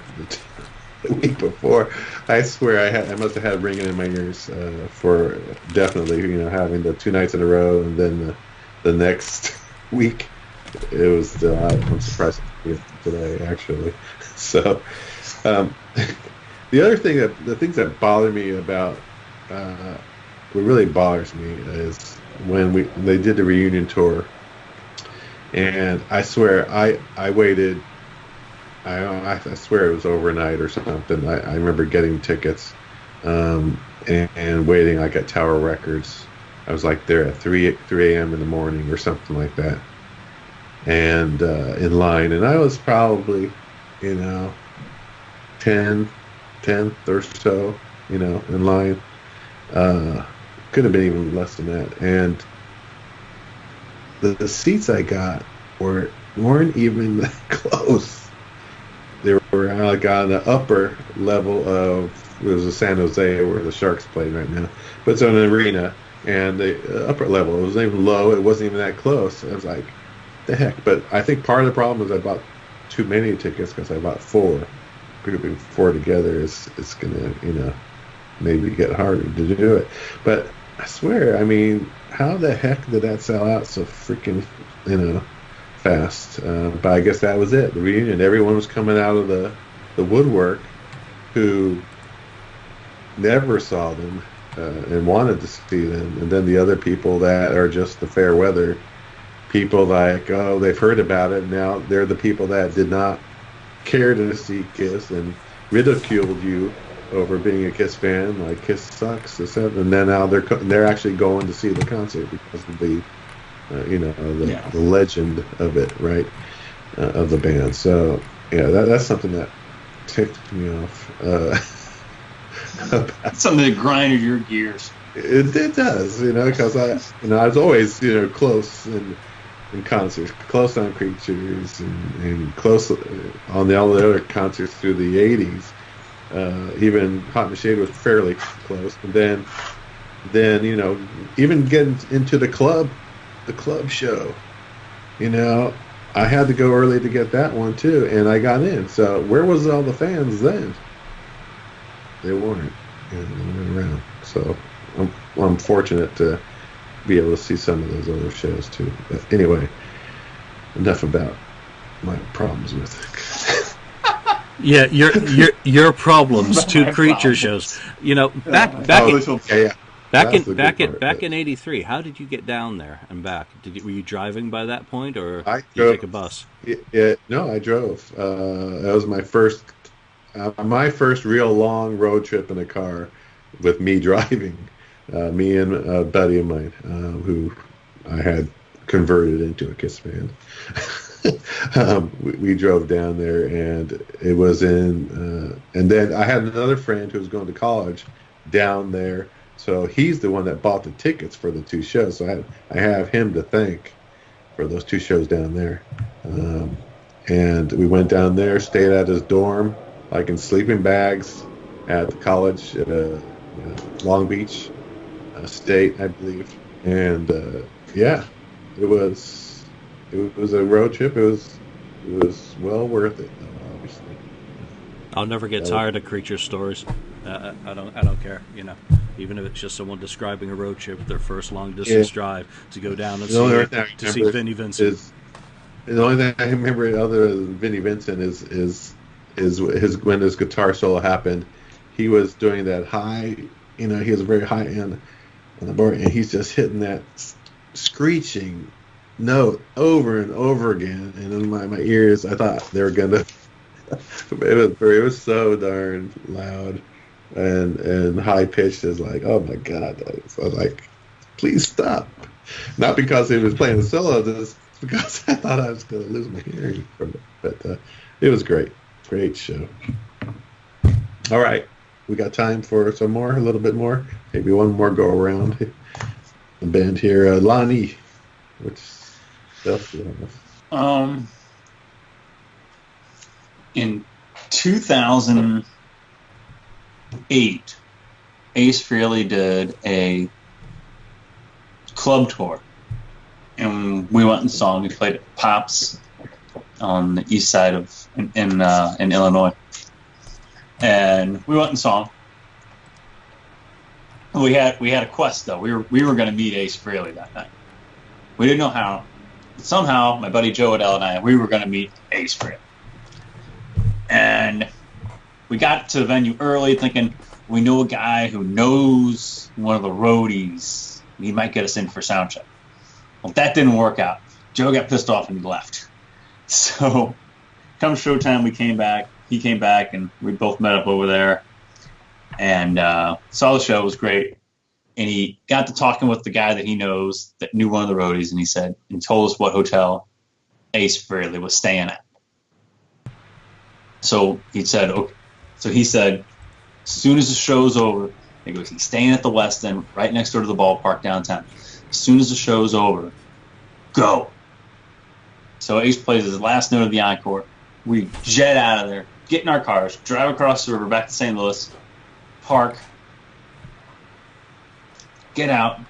week before. I swear I must have had ringing in my ears for definitely, having the 2 nights in a row, and then the next week it was still out. I'm surprised today, actually. So the other thing the things that bother me about what really bothers me is when they did the reunion tour. And I swear, I waited, I swear it was overnight or something. I remember getting tickets and waiting like at Tower Records. I was like there at 3 a.m. in the morning or something like that. And in line. And I was probably, 10th or so, in line. Could have been even less than that. And the seats I got weren't even that close. They were like on the upper level of, it was a San Jose where the Sharks played right now, but it's on an arena, and the upper level, it wasn't even low, it wasn't even that close. I was like, the heck. But I think part of the problem was I bought too many tickets, because I bought 4. Grouping 4 together is gonna maybe get harder to do it. But I swear, I mean, how the heck did that sell out so freaking, fast? But I guess that was it. The reunion, everyone was coming out of the woodwork who never saw them and wanted to see them. And then the other people that are just the fair weather people, like, oh, they've heard about it. Now they're the people that did not care to see Kiss and ridiculed you over being a Kiss fan, like Kiss sucks, and then now they're actually going to see the concert because of the the legend of it, right, of the band. So that's something that ticked me off. That's something that grinded your gears. It does, because I was always close, and in concerts, Close on Creatures, and close on all the other concerts through the 80s. Even Hot in the Shade was fairly close. And then even getting into the club show, I had to go early to get that one too, and I got in. So where was all the fans then? They weren't. They weren't around. So I'm fortunate to be able to see some of those other shows too. But anyway, enough about my problems with it. Yeah, your problems. Two Creature shows. Back in '83. How did you get down there and back? Were you driving by that point, or did you take a bus? No, I drove. That was my first real long road trip in a car with me driving. Me and a buddy of mine who I had converted into a KISS fan. We drove down there, and it was and then I had another friend who was going to college down there, so he's the one that bought the tickets for the two shows. So I have him to thank for those two shows down there. And we went down there, stayed at his dorm, like in sleeping bags at the college, Long Beach State, I believe. And it was a road trip. It was well worth it, obviously. I'll never get tired of Creature stories. I don't care. Even if it's just someone describing a road trip, their first long distance drive to go down and see Vinnie Vincent. The only thing I remember other than Vinnie Vincent is when his guitar solo happened. He was doing that high. He was very high end on the board, and he's just hitting that screeching note over and over again, and in my ears, I thought they were gonna. It was so darn loud and high pitched. It's like, oh my god! So I was like, please stop. Not because he was playing the solo, just because I thought I was gonna lose my hearing from it. But it was great show. All right, we got time for some more, a little bit more, maybe one more go around. The band here, Lonnie. Which stuff do you have? In 2008, Ace Frehley did a club tour, and we went and saw him. We played at Pops on the east side of in Illinois, and we went and saw him. We had a quest though. We were going to meet Ace Frehley that night. We didn't know how. But somehow, my buddy Joe Adele and I, we were going to meet Ace Frehley. And we got to the venue early thinking, we know a guy who knows one of the roadies. He might get us in for sound check. Well, that didn't work out. Joe got pissed off and left. So, come showtime, we came back. He came back, and we both met up over there. And saw the show. It was great. And he got to talking with the guy that he knows that knew one of the roadies, and he told us what hotel Ace Frehley was staying at. So he said, okay. So he said, as soon as the show's over, he goes, he's staying at the West End, right next door to the ballpark downtown. As soon as the show's over, go. So Ace plays his last note of the encore. We jet out of there, get in our cars, drive across the river back to St. Louis, park, get out,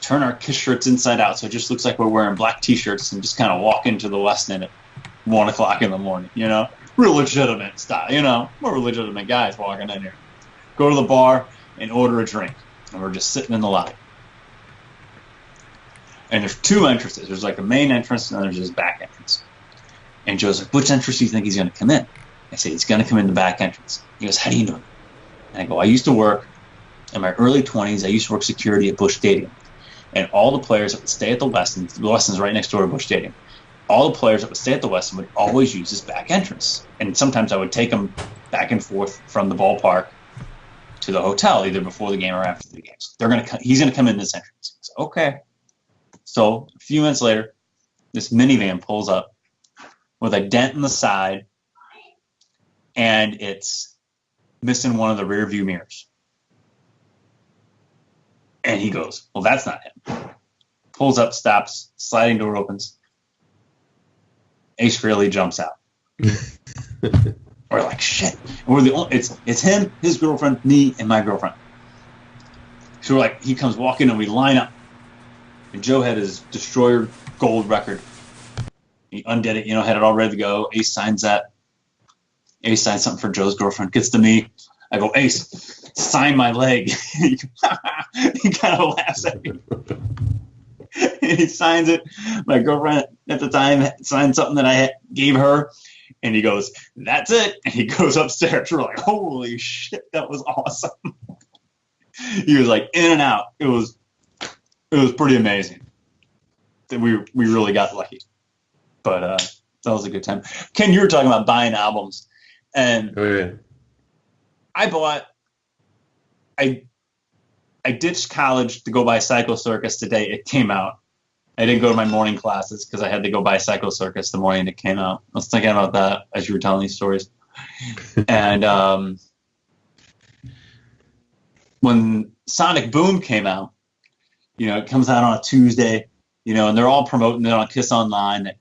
turn our KISS shirts inside out so it just looks like we're wearing black T-shirts, and just kind of walk into the West End at 1 o'clock in the morning, Real legitimate style, We're legitimate guys walking in here. Go to the bar and order a drink, and we're just sitting in the lobby. And there's two entrances. There's like a main entrance, and then there's this back entrance. And Joe's like, which entrance do you think he's going to come in? I say, he's going to come in the back entrance. He goes, how do you know? And I go, I used to work, in my early 20s, I used to work security at Busch Stadium. And all the players that would stay at the Westin is right next door to Busch Stadium, all the players that would stay at the Westin would always use this back entrance. And sometimes I would take them back and forth from the ballpark to the hotel, either before the game or after the game. So he's going to come in this entrance. He goes, okay. So a few minutes later, this minivan pulls up with a dent in the side, and it's missing one of the rear view mirrors. And he goes, well, that's not him. pulls up, stops, sliding door opens. Ace Frehley jumps out. We're like, shit. And we're the only, it's him, his girlfriend, me, and my girlfriend. So we're like, he comes walking and we line up. And Joe had his Destroyer gold record. He undid it, had it all ready to go. Ace signs that. Ace signs something for Joe's girlfriend. Gets to me. I go, Ace, sign my leg. He kind of laughs at me. And he signs it. My girlfriend at the time signed something that I gave her. And he goes, that's it. And he goes upstairs. We're like, holy shit, that was awesome. He was like in and out. It was pretty amazing. We really got lucky. But that was a good time. Ken, you were talking about buying albums. And I ditched college to go buy Psycho Circus the day it came out. I didn't go to my morning classes because I had to go buy Psycho Circus the morning it came out. I was thinking about that as you were telling these stories. And when Sonic Boom came out, it comes out on a Tuesday, and they're all promoting it on Kiss Online. That,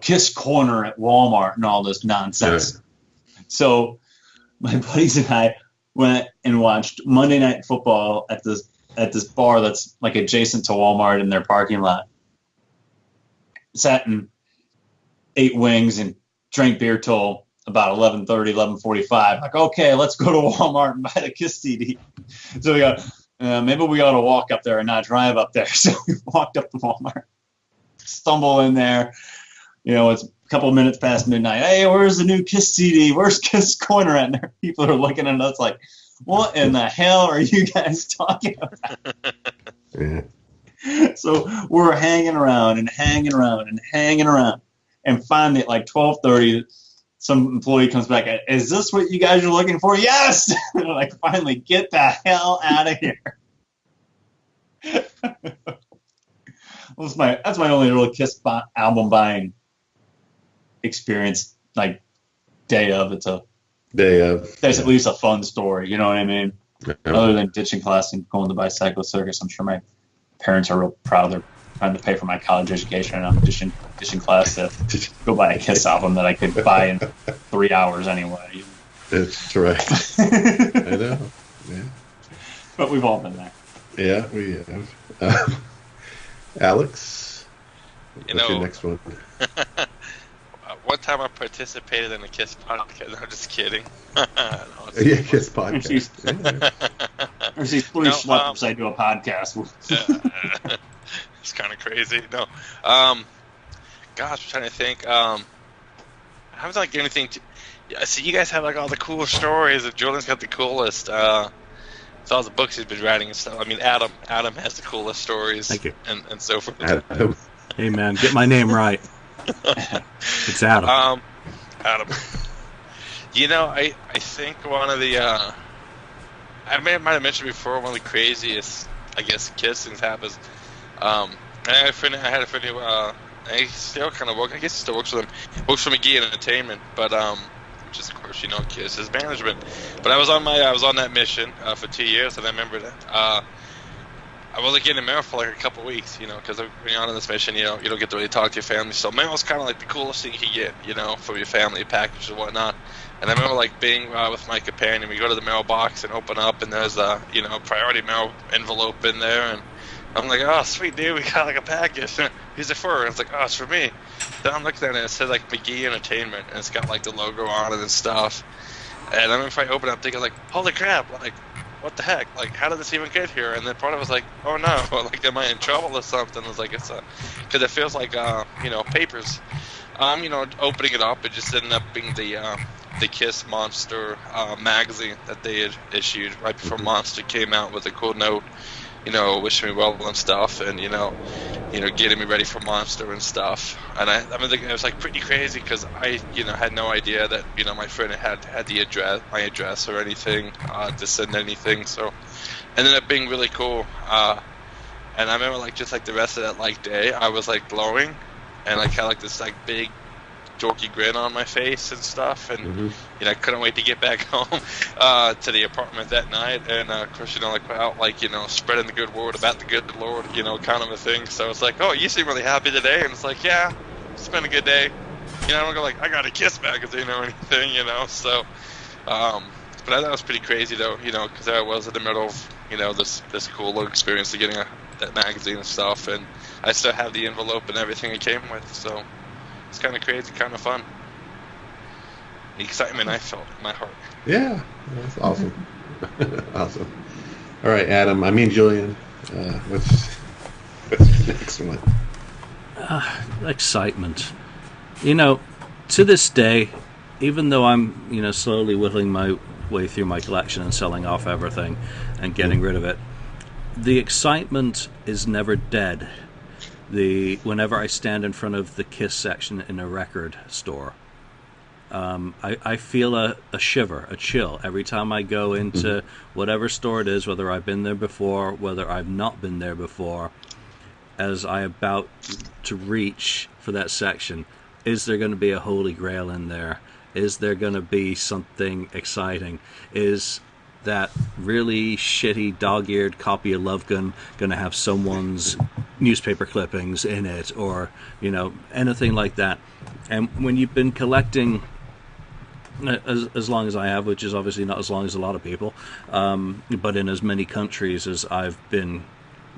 Kiss Corner at Walmart and all this nonsense. Yeah. So my buddies and I went and watched Monday Night Football at this bar that's like adjacent to Walmart in their parking lot. Sat and ate wings and drank beer till about 11:30, 11:45. Like, okay, let's go to Walmart and buy the Kiss CD. So we got, maybe we ought to walk up there and not drive up there. So we walked up to Walmart, stumble in there. It's a couple of minutes past midnight. Hey, where's the new Kiss CD? Where's Kiss Corner at? And there people are looking at us like, what in the hell are you guys talking about? Yeah. So we're hanging around. And finally at like 12:30, some employee comes back. Is this what you guys are looking for? Yes! And we're like, finally, get the hell out of here. That's my only real Kiss album buying experience, like day of. It's a day of. That's at least a fun story, you know what I mean? Yeah. Other than ditching class and going to buy Psycho Circus, I'm sure my parents are real proud. They're trying to pay for my college education, and I'm ditching class to go buy a Kiss album that I could buy in 3 hours anyway. That's right. I know. Yeah. But we've all been there. Yeah, we have. Alex, what's your next one? One time I participated in a Kiss podcast. No, just kidding. Yeah, Kiss podcast. There's these three schleppers I do a podcast with. It's kind of crazy. No. Gosh, I'm trying to think. I haven't like anything. I see you guys have like all the cool stories. Julian's got the coolest. It's all the books he's been writing and stuff. I mean, Adam has the coolest stories. Thank you. And so forth. Adam. Hey, man, get my name right. It's Adam. Adam. I think one of the I might have mentioned before, one of the craziest, I guess, Kiss things happens. I had a friend who he still kind of works. I guess he still works with him. Works for McGee Entertainment, but which is of course Kiss his management. But I was on that mission for 2 years, and I remember that. I wasn't getting mail for like a couple weeks, because when you're on this mission, you don't get to really talk to your family. So mail's kind of like the coolest thing you can get, from your family package and whatnot. And I remember like being with my companion, we go to the mailbox and open up, and there's a priority mail envelope in there, and I'm like, oh sweet dude, we got like a package. Who's it for? And it's like, oh, it's for me. Then I'm looking at it, and it says like McGee Entertainment, and it's got like the logo on it and stuff. And I remember if I open it, I'm thinking like, holy crap, like, what the heck? Like, how did this even get here? And then part of it was like, oh no, like, am I in trouble or something? It was like, because it feels like, papers. Opening it up, it just ended up being the Kiss Monster magazine that they had issued right before Monster came out with a cool note, wishing me well and stuff, and getting me ready for Monster and stuff. And I thinking it was like pretty crazy because I had no idea that my friend had my address or anything to send anything. So ended up being really cool. And I remember just the rest of that day, I was glowing, and had this big jorky grin on my face and stuff, and you know, I couldn't wait to get back home to the apartment that night, and of course, you know, like out, like, you know, spreading the good word about the good Lord, you know, kind of a thing. So it's like, oh, you seem really happy today, and it's like, yeah, it's been a good day. You know, I don't go like, I got a Kiss magazine or anything, you know. So, but I thought it was pretty crazy though, you know, because I was in the middle of, you know, this cool little experience of getting that magazine and stuff, and I still have the envelope and everything it came with. So it's kind of crazy, kind of fun. The excitement I felt in my heart. Yeah, that's awesome. Awesome. All right, Adam. I mean, Julian. What's the next one? Excitement. You know, to this day, even though I'm, you know, slowly whittling my way through my collection and selling off everything and getting rid of it, the excitement is never dead. Whenever I stand in front of the Kiss section in a record store, I feel a shiver, a chill every time I go into whatever store it is, whether I've been there before, whether I've not been there before, as I about to reach for that section. Is there going to be a holy grail in there? Is there going to be something exciting? Is that really shitty dog-eared copy of Love Gun going to have someone's newspaper clippings in it, or, you know, anything like that? And when you've been collecting as long as I have, which is obviously not as long as a lot of people, but in as many countries as I've been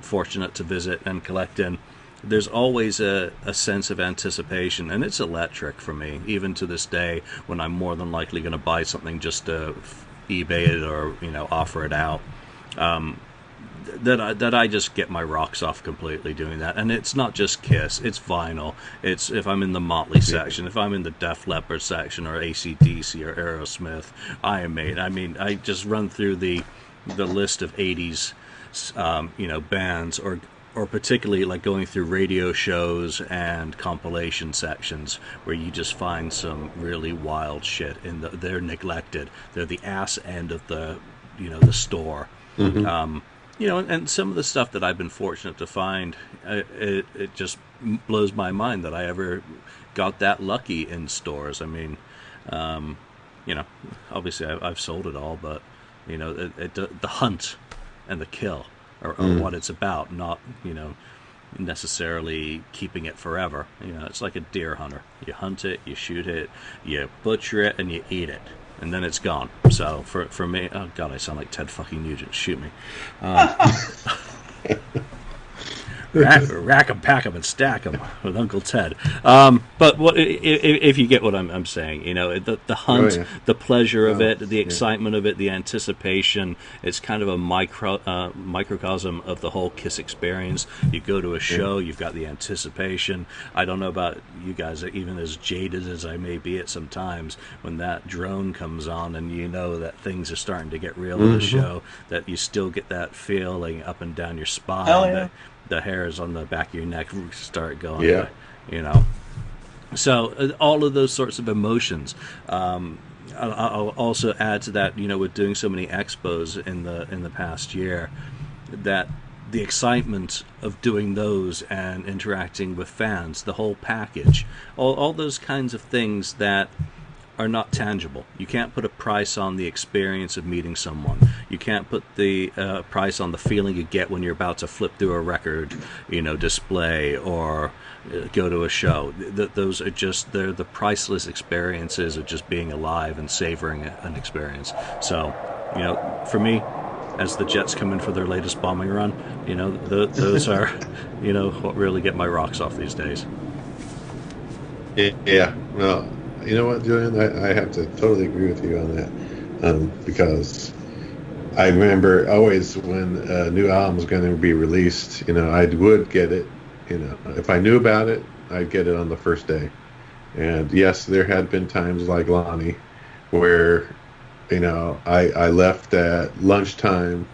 fortunate to visit and collect in, there's always a sense of anticipation, and it's electric for me, even to this day, when I'm more than likely going to buy something just to eBay it or, you know, offer it out. That I just get my rocks off completely doing that. And it's not just Kiss, it's vinyl. It's if I'm in the Motley section, if I'm in the Def Leppard section, or AC/DC, or Aerosmith, Iron Maiden. I mean, I just run through the list of 80s you know, bands, or particularly like going through radio shows and compilation sections where you just find some really wild shit they're neglected. They're the ass end of the, you know, the store. You know, and some of the stuff that I've been fortunate to find, it just blows my mind that I ever got that lucky in stores. I mean, you know, obviously I've sold it all, but, you know, the hunt and the kill are what it's about, not, you know, necessarily keeping it forever. You know, it's like a deer hunter. You hunt it, you shoot it, you butcher it, and you eat it, and then it's gone. So for me, oh god, I sound like Ted fucking Nugent. Shoot me. Rack 'em, pack 'em, and stack 'em with Uncle Ted. But what if you get what I'm saying? You know, the hunt, the pleasure of it, the excitement of it, the anticipation. It's kind of a microcosm of the whole Kiss experience. You go to a show, you've got the anticipation. I don't know about you guys, even as jaded as I may be at sometimes, when that drone comes on and you know that things are starting to get real in the show, that you still get that feeling up and down your spine. Hell yeah. The hairs on the back of your neck start going, you know. So all of those sorts of emotions. I'll also add to that, you know, with doing so many expos in the past year, that the excitement of doing those and interacting with fans, the whole package, all those kinds of things that are not tangible. You can't put a price on the experience of meeting someone. You can't put the price on the feeling you get when you're about to flip through a record, you know, display, or go to a show. Those are just, they're the priceless experiences of just being alive and savoring an experience. So, you know, for me, as the Jets come in for their latest bombing run, you know, those are, you know, what really get my rocks off these days. Yeah, well, you know what, Julian? I have to totally agree with you on that, because I remember always when a new album was going to be released, you know, I would get it. You know, if I knew about it, I'd get it on the first day. And yes, there had been times like Lonnie where, you know, I left at lunchtime,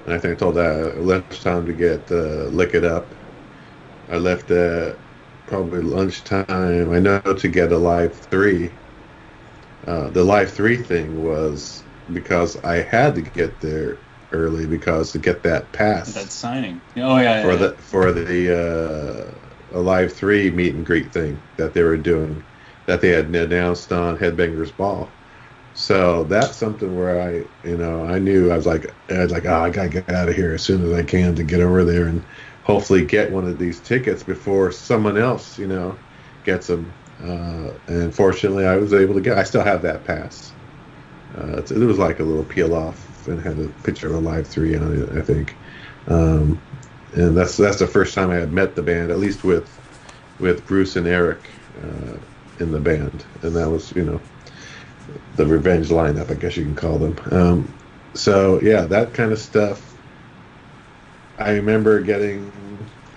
and I think I told that lunchtime to get Lick It Up. I left at probably lunchtime, I know, to get a Live 3. The Live 3 thing was because I had to get there early because to get that pass. That signing. Oh yeah. For the Live 3 meet and greet thing that they were doing that they had announced on Headbangers Ball. So that's something where I knew I was like, oh, I gotta get out of here as soon as I can to get over there and hopefully get one of these tickets before someone else, gets them. And fortunately, I was able to get. I still have that pass. It was like a little peel off and had a picture of a Live 3 on it, I think. And that's the first time I had met the band, at least with Bruce and Eric in the band, and that was the Revenge lineup, I guess you can call them. So yeah, that kind of stuff. I remember getting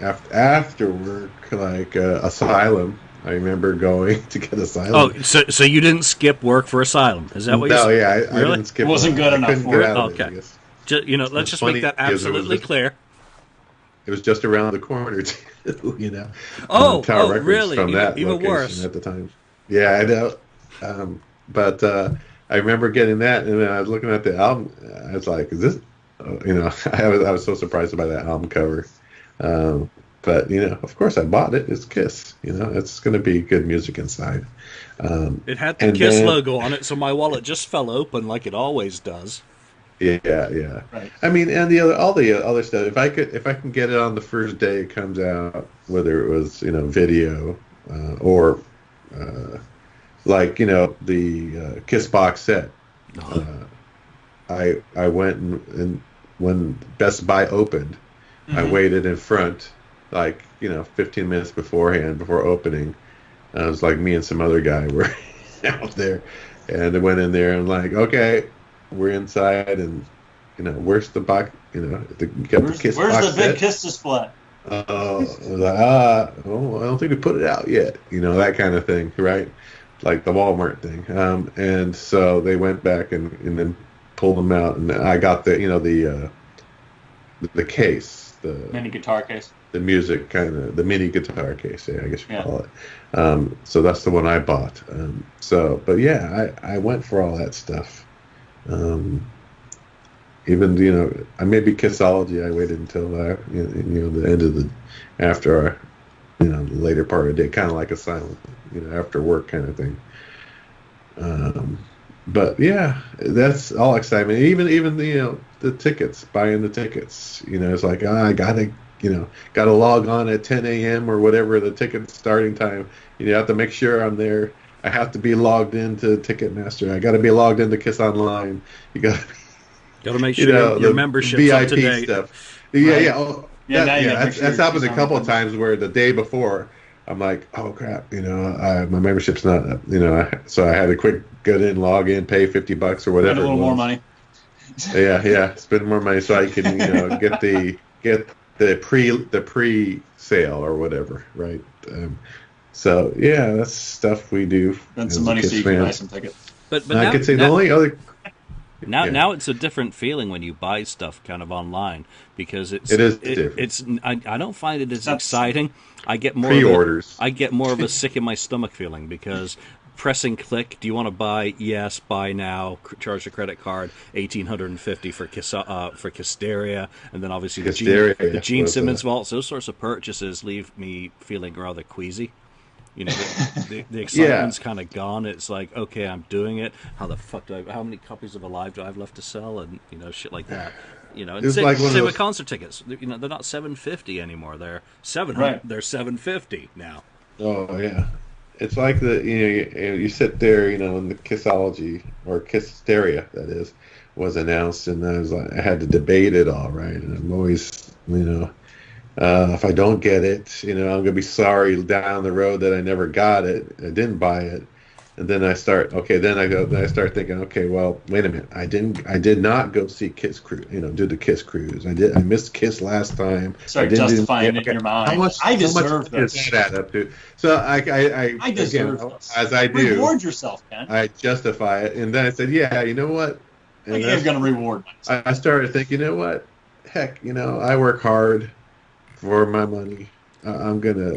after work, like Asylum. I remember going to get Asylum. Oh, so you didn't skip work for Asylum? Is that what you said? No, yeah, I really? didn't skip. It wasn't good enough for it. Okay. Let's just make that absolutely clear. It was just around the corner, too. Oh, Tower Records really? From that even location worse at the time. Yeah, I know. But I remember getting that, and then I was looking at the album. I was like, "Is this?" I was so surprised by that album cover. But of course, I bought it. It's Kiss. It's going to be good music inside. It had the Kiss logo on it, so my wallet just fell open like it always does. Yeah. Right. I mean, and all the other stuff. If I can get it on the first day it comes out, whether it was video or like the Kiss box set. I went and when Best Buy opened, I waited in front, like 15 minutes beforehand before opening. It was like me and some other guy were out there, and I went in there and like, okay, we're inside, and where's the box? You got the Kiss box. Where's the big Kiss display? I was like, I don't think we put it out yet. That kind of thing, right? Like the Walmart thing. And so they went back and then pulled them out, and I got the case, the mini guitar case, the music the mini guitar case. Yeah, I guess you call it. So that's the one I bought. But yeah, I went for all that stuff. Even maybe KISSology. I waited until the end of after the later part of the day, kind of like Asylum, after work kind of thing. But yeah, that's all excitement. Even the tickets, buying the tickets. It's like I gotta log on at 10 a.m. or whatever the ticket starting time. You have to make sure I'm there. I have to be logged into Ticketmaster. I got to be logged into Kiss Online. You got to make sure your membership's up to date. Stuff. Yeah. That's happened a couple of times where the day before I'm like, oh crap, my membership's not up, so I had to quick get in, log in, pay $50 or whatever. Spend a little more money. Yeah, spend more money so I can get the pre-sale or whatever, right? So yeah, that's stuff we do. Spend some money so you can buy some tickets. But I could say the only other. Now it's a different feeling when you buy stuff kind of online, because it is different. I don't find it as exciting. I get more pre-orders. I get more of a sick in my stomach feeling, because pressing click, do you want to buy? Yes, buy now. Charge the credit card, $1,850 for Kissteria, and then obviously the Gene Simmons vaults. Those sorts of purchases leave me feeling rather queasy. The excitement's kind of gone. It's like, okay, I'm doing it. How the fuck how many copies of Alive do I have left to sell? And shit like that. And same with concert tickets. They're not $750 anymore. They're $700. Right. They're $750 now. Oh yeah, it's like you sit there, when the KISSology or KISSteria that was announced, and I had to debate it all, right? And I'm always, if I don't get it, I'm gonna be sorry down the road that I never got it. I didn't buy it, and then I start thinking, okay, well, wait a minute, I did not go see Kiss Cruise, do the Kiss Cruise. I missed Kiss last time. Start justifying it in your mind. How much? I deserve this. Does that add up to? So I deserve again, this. As I do. Reward yourself, Ken. I justify it, and then I said, yeah, you know what? And I think I'm gonna reward myself. I started thinking, you know what? Heck, I work hard for my money. I'm gonna,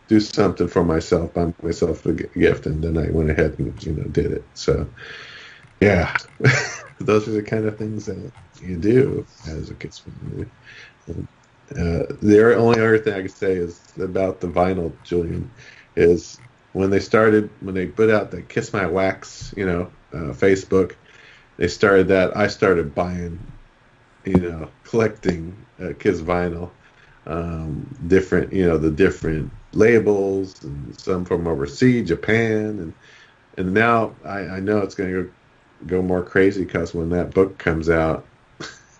do something for myself, buy myself a gift, and then I went ahead and, did it. So, yeah, those are the kind of things that you do as a Kiss fan. The only other thing I could say is about the vinyl, Julian. is when they put out the Kiss My Wax, Facebook, they started that. I started buying, collecting Kiss vinyl, different, the different labels, and some from overseas, Japan, and now I know it's going to go more crazy because when that book comes out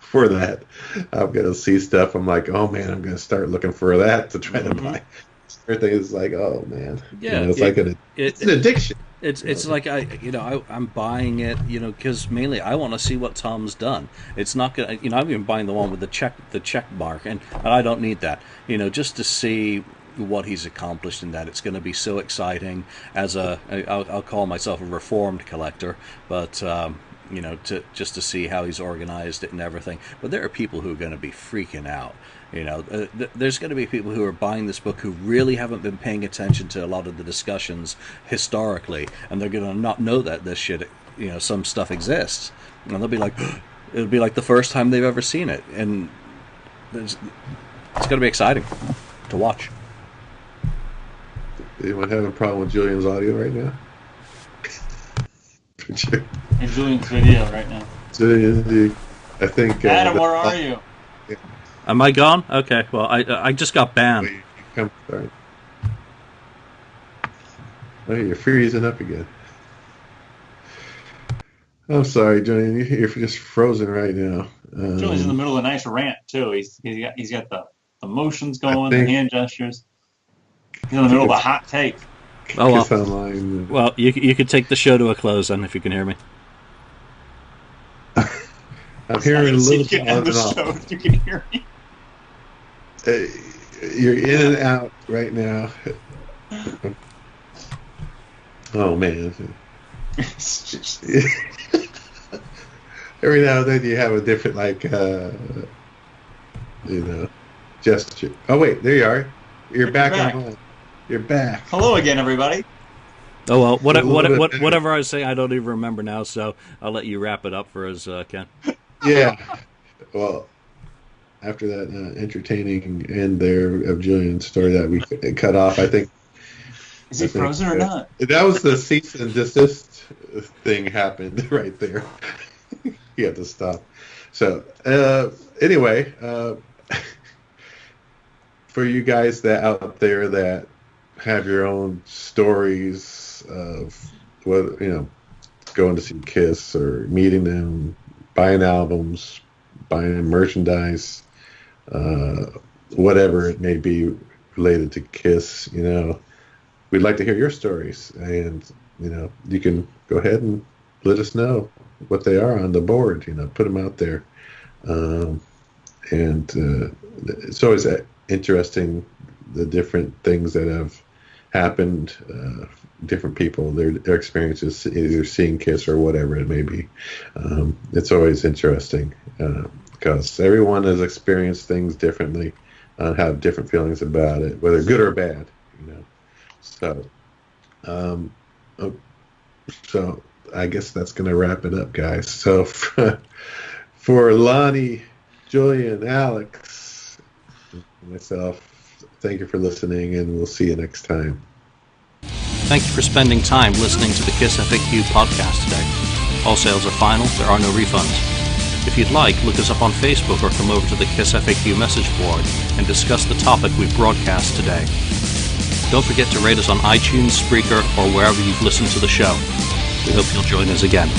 for that, I'm going to see stuff. I'm like, oh man, I'm going to start looking for that to try to buy. Everything is like, oh man, it's an addiction. It's like I'm buying it, because mainly I want to see what Tom's done. It's not gonna, I've been buying the one with the check mark, and I don't need that, just to see what he's accomplished in that. It's going to be so exciting. I'll call myself a reformed collector, but just to see how he's organized it and everything. But there are people who are going to be freaking out. There's going to be people who are buying this book who really haven't been paying attention to a lot of the discussions historically, and they're going to not know that this shit, some stuff exists, and they'll be like, it'll be like the first time they've ever seen it, and it's going to be exciting to watch. Anyone have a problem with Julian's audio right now? And Julian's video right now. Julian, I think. Adam, where are you? Am I gone? Okay. Well, I just got banned. Sorry. Oh, you're freezing up again. I'm sorry, Julian. You're just frozen right now. Julian's in the middle of a nice rant too. He's got the motions going, the hand gestures. He's in the middle of a hot take. Oh well. Online. Well, you could take the show to a close then, if you can hear me. I'm hearing a little bit on and off. If you can hear me. You're in and out right now. Oh man. Every now and then you have a different gesture. Oh wait, there you are. You're back on. You're back. Hello again, everybody. Oh well, whatever I was saying, I don't even remember now. So I'll let you wrap it up for us, Ken. Yeah. Well, after that entertaining end there of Julian's story that we cut off, I think. Is he frozen or not? That was the cease and desist thing happened right there. You have to stop. So anyway, for you guys that out there that have your own stories of what going to see Kiss or meeting them, buying albums, buying merchandise, whatever it may be related to Kiss, we'd like to hear your stories, and you can go ahead and let us know what they are on the board. Put them out there, and it's always interesting the different things that have happened. Different people, their experiences, either seeing Kiss or whatever it may be. It's always interesting because everyone has experienced things differently, have different feelings about it, whether good or bad. So, so I guess that's going to wrap it up, guys. So for Lonnie, Julian, Alex, myself, thank you for listening, and we'll see you next time. Thank you for spending time listening to the KissFAQ podcast today. All sales are final. There are no refunds. If you'd like, look us up on Facebook or come over to the KissFAQ message board and discuss the topic we broadcast today. Don't forget to rate us on iTunes, Spreaker, or wherever you've listened to the show. We hope you'll join us again.